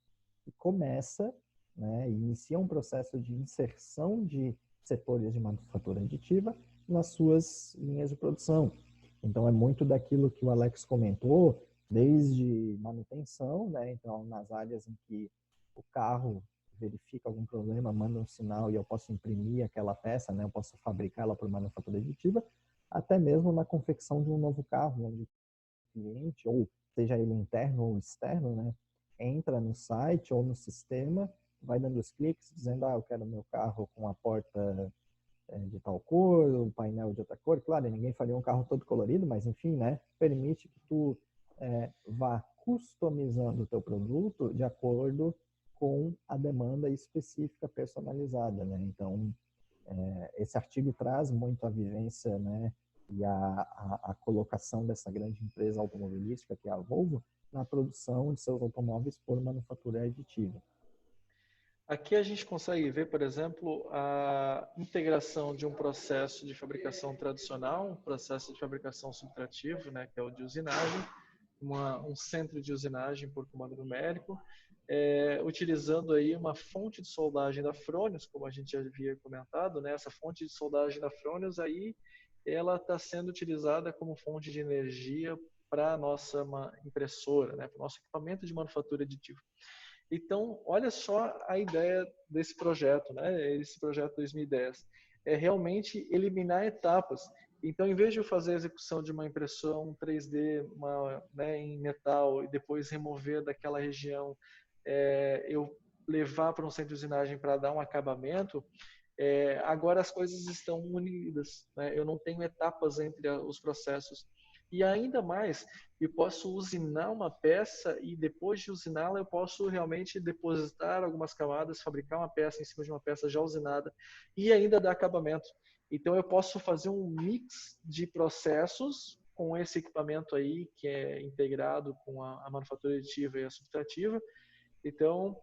que começa, né, inicia um processo de inserção de setores de manufatura aditiva nas suas linhas de produção. Então, é muito daquilo que o Alex comentou, desde manutenção, né, então, nas áreas em que o carro verifica algum problema, manda um sinal e eu posso imprimir aquela peça, né, eu posso fabricá-la por manufatura aditiva, até mesmo na confecção de um novo carro, onde o cliente, ou seja ele interno ou externo, né, entra no site ou no sistema, vai dando os cliques, dizendo, eu quero meu carro com a porta de tal cor, o painel de outra cor. Claro, ninguém faria um carro todo colorido, mas enfim, né, permite que tu vá customizando o teu produto de acordo com a demanda específica personalizada, né? Então, esse artigo traz muito a vivência, né, e a colocação dessa grande empresa automobilística, que é a Volvo, na produção de seus automóveis por manufatura aditiva. Aqui a gente consegue ver, por exemplo, a integração de um processo de fabricação tradicional, um processo de fabricação subtrativo, né, que é o de usinagem, um centro de usinagem por comando numérico, utilizando aí uma fonte de soldagem da Fronius, como a gente já havia comentado, né, essa fonte de soldagem da Fronius aí, ela está sendo utilizada como fonte de energia para a nossa impressora, né, para o nosso equipamento de manufatura aditiva. Então, olha só a ideia desse projeto, né? Esse projeto 2010. É realmente eliminar etapas. Então, em vez de eu fazer a execução de uma impressão 3D né, em metal e depois remover daquela região, eu levar para um centro de usinagem para dar um acabamento, agora as coisas estão unidas. Né? Eu não tenho etapas entre os processos. E ainda mais, eu posso usinar uma peça e depois de usiná-la eu posso realmente depositar algumas camadas, fabricar uma peça em cima de uma peça já usinada e ainda dar acabamento. Então eu posso fazer um mix de processos com esse equipamento aí que é integrado com a manufatura aditiva e a subtrativa. Então,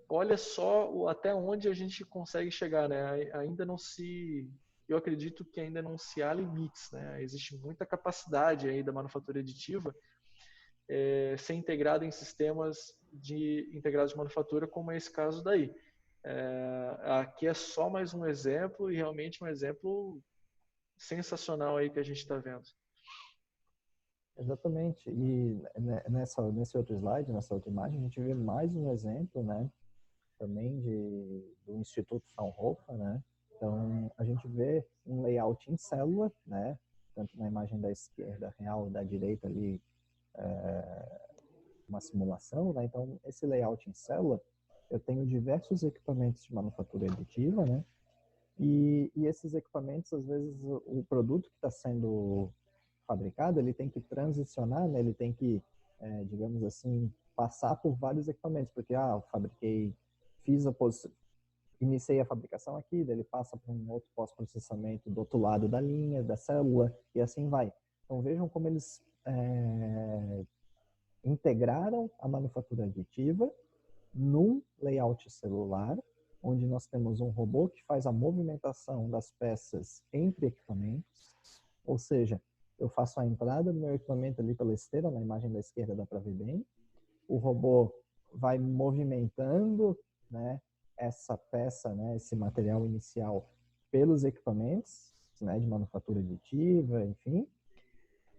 olha só até onde a gente consegue chegar, né? Ainda não se eu acredito que ainda não se há limites, né? Existe muita capacidade aí da manufatura aditiva ser integrada em sistemas integrados de manufatura, como é esse caso daí. Aqui é só mais um exemplo e realmente um exemplo sensacional aí que a gente está vendo. Exatamente. E nesse outro slide, nessa outra imagem, a gente vê mais um exemplo, né, também do Instituto Fraunhofer, né? Então, a gente vê um layout em célula, né? Tanto na imagem da esquerda real, da direita ali, uma simulação, né? Então, esse layout em célula, eu tenho diversos equipamentos de manufatura aditiva, né? E esses equipamentos, às vezes, o produto que está sendo fabricado, ele tem que transicionar, né? Ele tem que, digamos assim, passar por vários equipamentos, porque, eu fabriquei, iniciei a fabricação aqui, daí ele passa para um outro pós-processamento do outro lado da linha, da célula, e assim vai. Então, vejam como eles integraram a manufatura aditiva num layout celular, onde nós temos um robô que faz a movimentação das peças entre equipamentos, ou seja, eu faço a entrada do meu equipamento ali pela esteira, na imagem da esquerda dá para ver bem, o robô vai movimentando, né, essa peça, né, esse material inicial pelos equipamentos, né, de manufatura aditiva, enfim,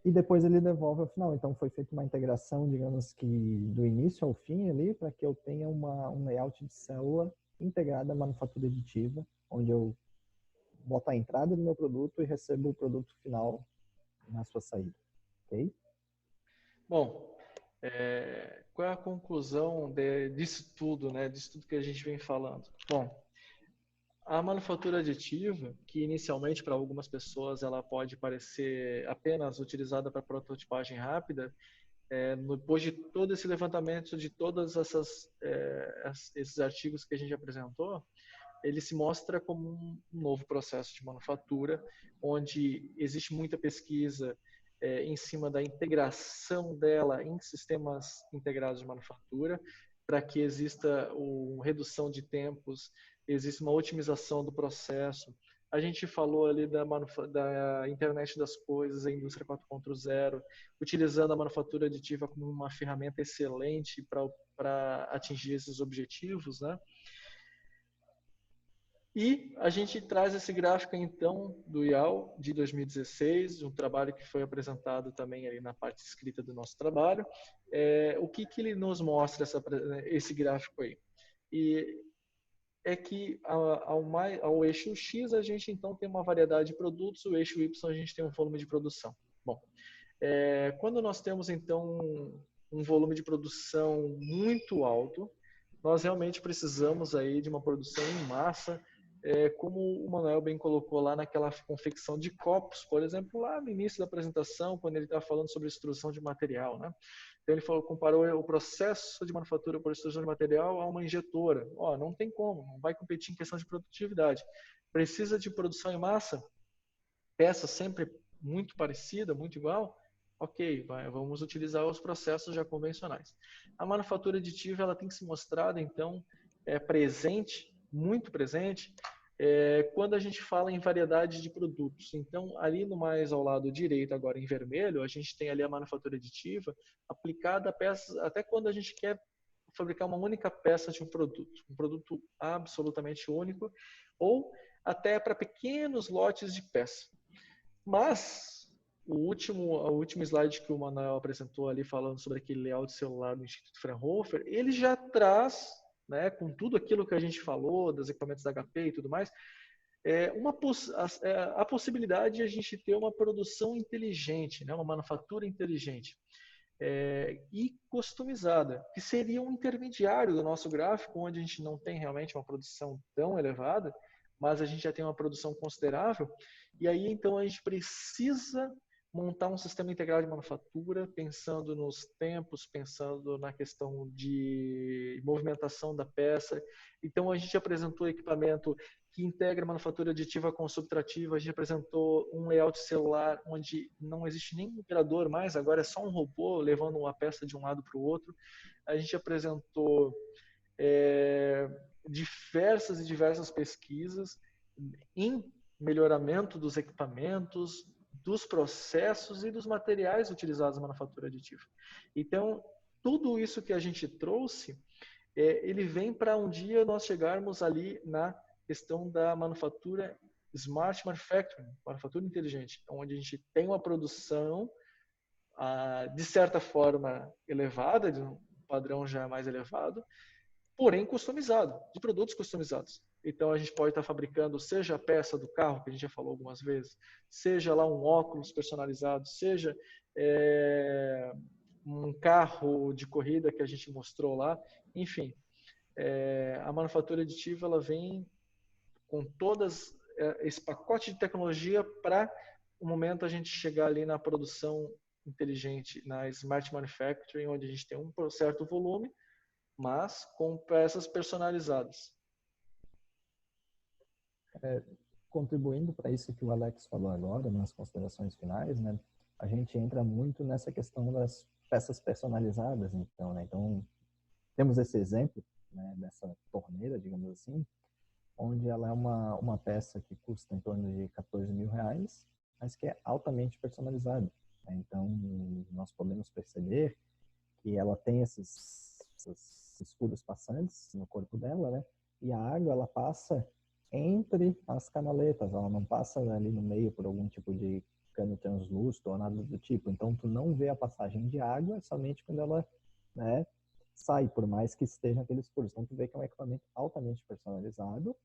e depois ele devolve ao final. Então foi feita uma integração, digamos que do início ao fim ali, para que eu tenha um layout de célula integrada à manufatura aditiva, onde eu boto a entrada do meu produto e recebo o produto final na sua saída. Ok? Bom, qual é a conclusão disso tudo, né? Disso tudo que a gente vem falando? Bom, a manufatura aditiva, que inicialmente para algumas pessoas ela pode parecer apenas utilizada para prototipagem rápida, depois de todo esse levantamento de todos esses artigos que a gente apresentou, ele se mostra como um novo processo de manufatura, onde existe muita pesquisa em cima da integração dela em sistemas integrados de manufatura, para que exista uma redução de tempos, exista uma otimização do processo. A gente falou ali da internet das coisas, a indústria 4.0, utilizando a manufatura aditiva como uma ferramenta excelente para atingir esses objetivos, né? E a gente traz esse gráfico, então, do IAL de 2016, um trabalho que foi apresentado também aí na parte escrita do nosso trabalho. O que ele nos mostra, esse gráfico aí? E é que ao eixo X a gente, então, tem uma variedade de produtos, o eixo Y a gente tem um volume de produção. Bom, quando nós temos, então, um volume de produção muito alto, nós realmente precisamos aí de uma produção em massa, como o Manuel bem colocou lá naquela confecção de copos, por exemplo, lá no início da apresentação, quando ele estava falando sobre extrusão de material, né? Então ele comparou o processo de manufatura por extrusão de material a uma injetora. Não tem como, não vai competir em questão de produtividade. Precisa de produção em massa, peça sempre muito parecida, muito igual, ok, vamos utilizar os processos já convencionais. A manufatura aditiva ela tem que se mostrar, então, presente, muito presente, quando a gente fala em variedade de produtos. Então, ali no mais ao lado direito, agora em vermelho, a gente tem ali a manufatura aditiva aplicada a peças, até quando a gente quer fabricar uma única peça de um produto absolutamente único, ou até para pequenos lotes de peça. Mas o último slide que o Manuel apresentou ali, falando sobre aquele layout celular do Instituto Fraunhofer, ele já traz, né, com tudo aquilo que a gente falou, dos equipamentos da HP e tudo mais, a possibilidade de a gente ter uma produção inteligente, né, uma manufatura inteligente e customizada, que seria um intermediário do nosso gráfico, onde a gente não tem realmente uma produção tão elevada, mas a gente já tem uma produção considerável, e aí então a gente precisa montar um sistema integrado de manufatura, pensando nos tempos, pensando na questão de movimentação da peça. Então a gente apresentou equipamento que integra a manufatura aditiva com subtrativa, a gente apresentou um layout celular onde não existe nem operador mais, agora é só um robô levando uma peça de um lado para o outro. A gente apresentou diversas pesquisas em melhoramento dos equipamentos, dos processos e dos materiais utilizados na manufatura aditiva. Então, tudo isso que a gente trouxe, ele vem para um dia nós chegarmos ali na questão da manufatura Smart Manufacturing, manufatura inteligente, onde a gente tem uma produção de certa forma elevada, de um padrão já mais elevado, porém customizado, de produtos customizados. Então a gente pode estar fabricando seja a peça do carro, que a gente já falou algumas vezes, seja lá um óculos personalizado, seja um carro de corrida que a gente mostrou lá, enfim. a manufatura aditiva ela vem com todas esse pacote de tecnologia para o momento a gente chegar ali na produção inteligente, na Smart Manufacturing, onde a gente tem um certo volume, mas com peças personalizadas. Contribuindo para isso que o Alex falou agora, nas considerações finais, né, a gente entra muito nessa questão das peças personalizadas, então, né, então temos esse exemplo, né, dessa torneira, digamos assim, onde ela é uma peça que custa em torno de R$ 14.000, mas que é altamente personalizada, né? Então, nós podemos perceber que ela tem esses furos passantes no corpo dela, né? E a água, ela passa entre as canaletas, ela não passa ali no meio por algum tipo de cano translúcido ou nada do tipo. Então, tu não vê a passagem de água somente quando ela, né, sai, por mais que estejam aqueles furos. Então, tu vê que é um equipamento altamente personalizado,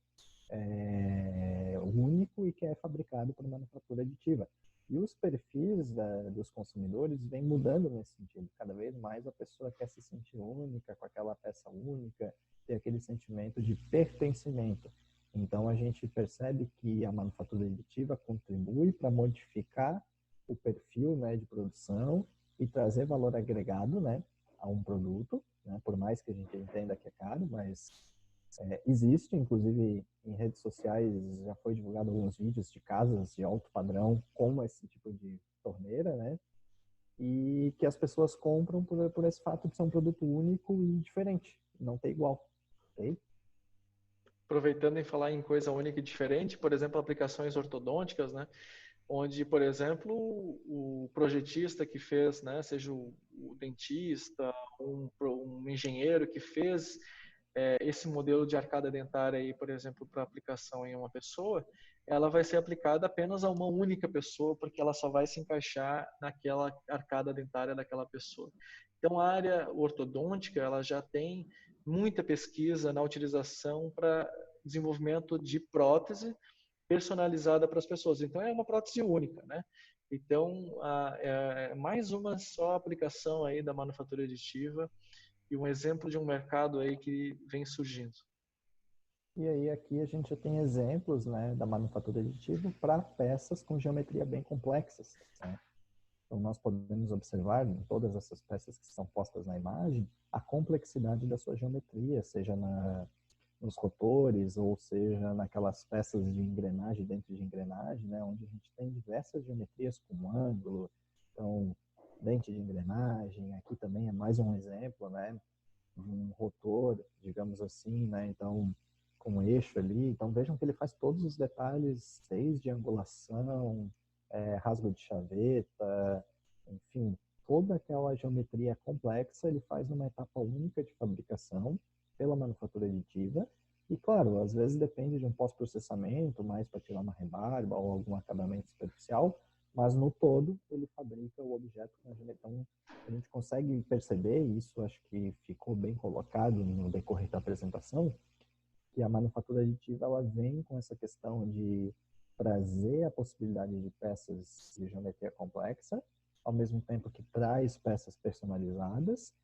único e que é fabricado por manufatura aditiva. E os perfis dos consumidores vêm mudando nesse sentido. Cada vez mais a pessoa quer se sentir única, com aquela peça única, ter aquele sentimento de pertencimento. Então, a gente percebe que a manufatura aditiva contribui para modificar o perfil, né, de produção e trazer valor agregado, né, a um produto, né, por mais que a gente entenda que é caro, mas existe, inclusive em redes sociais já foi divulgado alguns vídeos de casas de alto padrão com esse tipo de torneira, né? E que as pessoas compram por esse fato de ser um produto único e diferente, não ter igual, ok? Aproveitando em falar em coisa única e diferente, por exemplo, aplicações ortodônticas, né? Onde, por exemplo, o projetista que fez, né, seja o dentista, um engenheiro que fez esse modelo de arcada dentária aí, por exemplo, para aplicação em uma pessoa, ela vai ser aplicada apenas a uma única pessoa, porque ela só vai se encaixar naquela arcada dentária daquela pessoa. Então, a área ortodôntica, ela já tem muita pesquisa na utilização para desenvolvimento de prótese personalizada para as pessoas. Então, é uma prótese única, né? Então, é mais uma só aplicação aí da manufatura aditiva e um exemplo de um mercado aí que vem surgindo. E aí aqui a gente já tem exemplos, né, da manufatura aditiva para peças com geometria bem complexas, né? Então, nós podemos observar em todas essas peças que são postas na imagem a complexidade da sua geometria, seja nos rotores ou seja naquelas peças de engrenagem dentro de engrenagem, né, onde a gente tem diversas geometrias com ângulo. Então, dente de engrenagem, aqui também é mais um exemplo, né, de um rotor, digamos assim, né, então com um eixo ali. Então, vejam que ele faz todos os detalhes, desde angulação, rasgo de chaveta, enfim, toda aquela geometria complexa ele faz numa etapa única de fabricação pela manufatura aditiva. E, claro, às vezes depende de um pós-processamento, mais para tirar uma rebarba ou algum acabamento superficial, mas no todo ele fabrica o objeto com a geometria. Então, a gente consegue perceber, e isso acho que ficou bem colocado no decorrer da apresentação, que a manufatura aditiva ela vem com essa questão de trazer a possibilidade de peças de geometria complexa, ao mesmo tempo que traz peças personalizadas,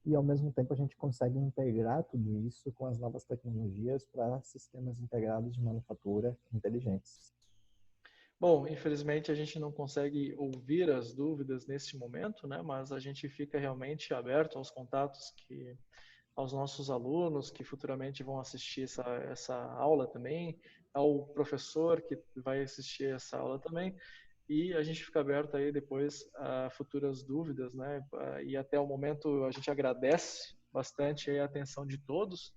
e ao mesmo tempo a gente consegue integrar tudo isso com as novas tecnologias para sistemas integrados de manufatura inteligentes. Bom, infelizmente a gente não consegue ouvir as dúvidas neste momento, né? Mas a gente fica realmente aberto aos contatos aos nossos alunos que futuramente vão assistir essa aula também, ao professor que vai assistir essa aula também, e a gente fica aberto aí depois a futuras dúvidas, né? E até o momento a gente agradece bastante a atenção de todos.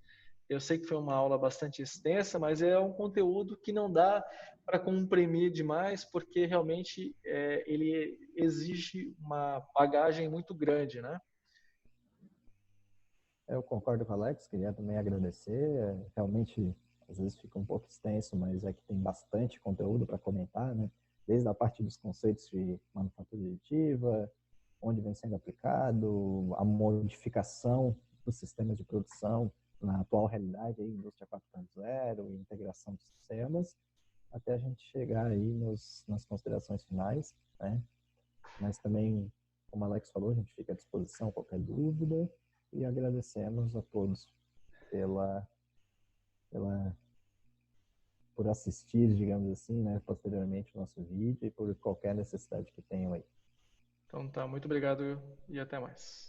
Eu sei que foi uma aula bastante extensa, mas é um conteúdo que não dá para comprimir demais, porque realmente ele exige uma bagagem muito grande, né? Eu concordo com o Alex, queria também agradecer. Realmente, às vezes fica um pouco extenso, mas é que tem bastante conteúdo para comentar, né? Desde a parte dos conceitos de manufatura aditiva, onde vem sendo aplicado, a modificação dos sistemas de produção na atual realidade, aí, indústria 4.0, integração de sistemas, até a gente chegar aí nas considerações finais, né? Mas também, como o Alex falou, a gente fica à disposição qualquer dúvida e agradecemos a todos. pela, por assistir, digamos assim, né, posteriormente o nosso vídeo e por qualquer necessidade que tenham aí. Então tá, muito obrigado e até mais.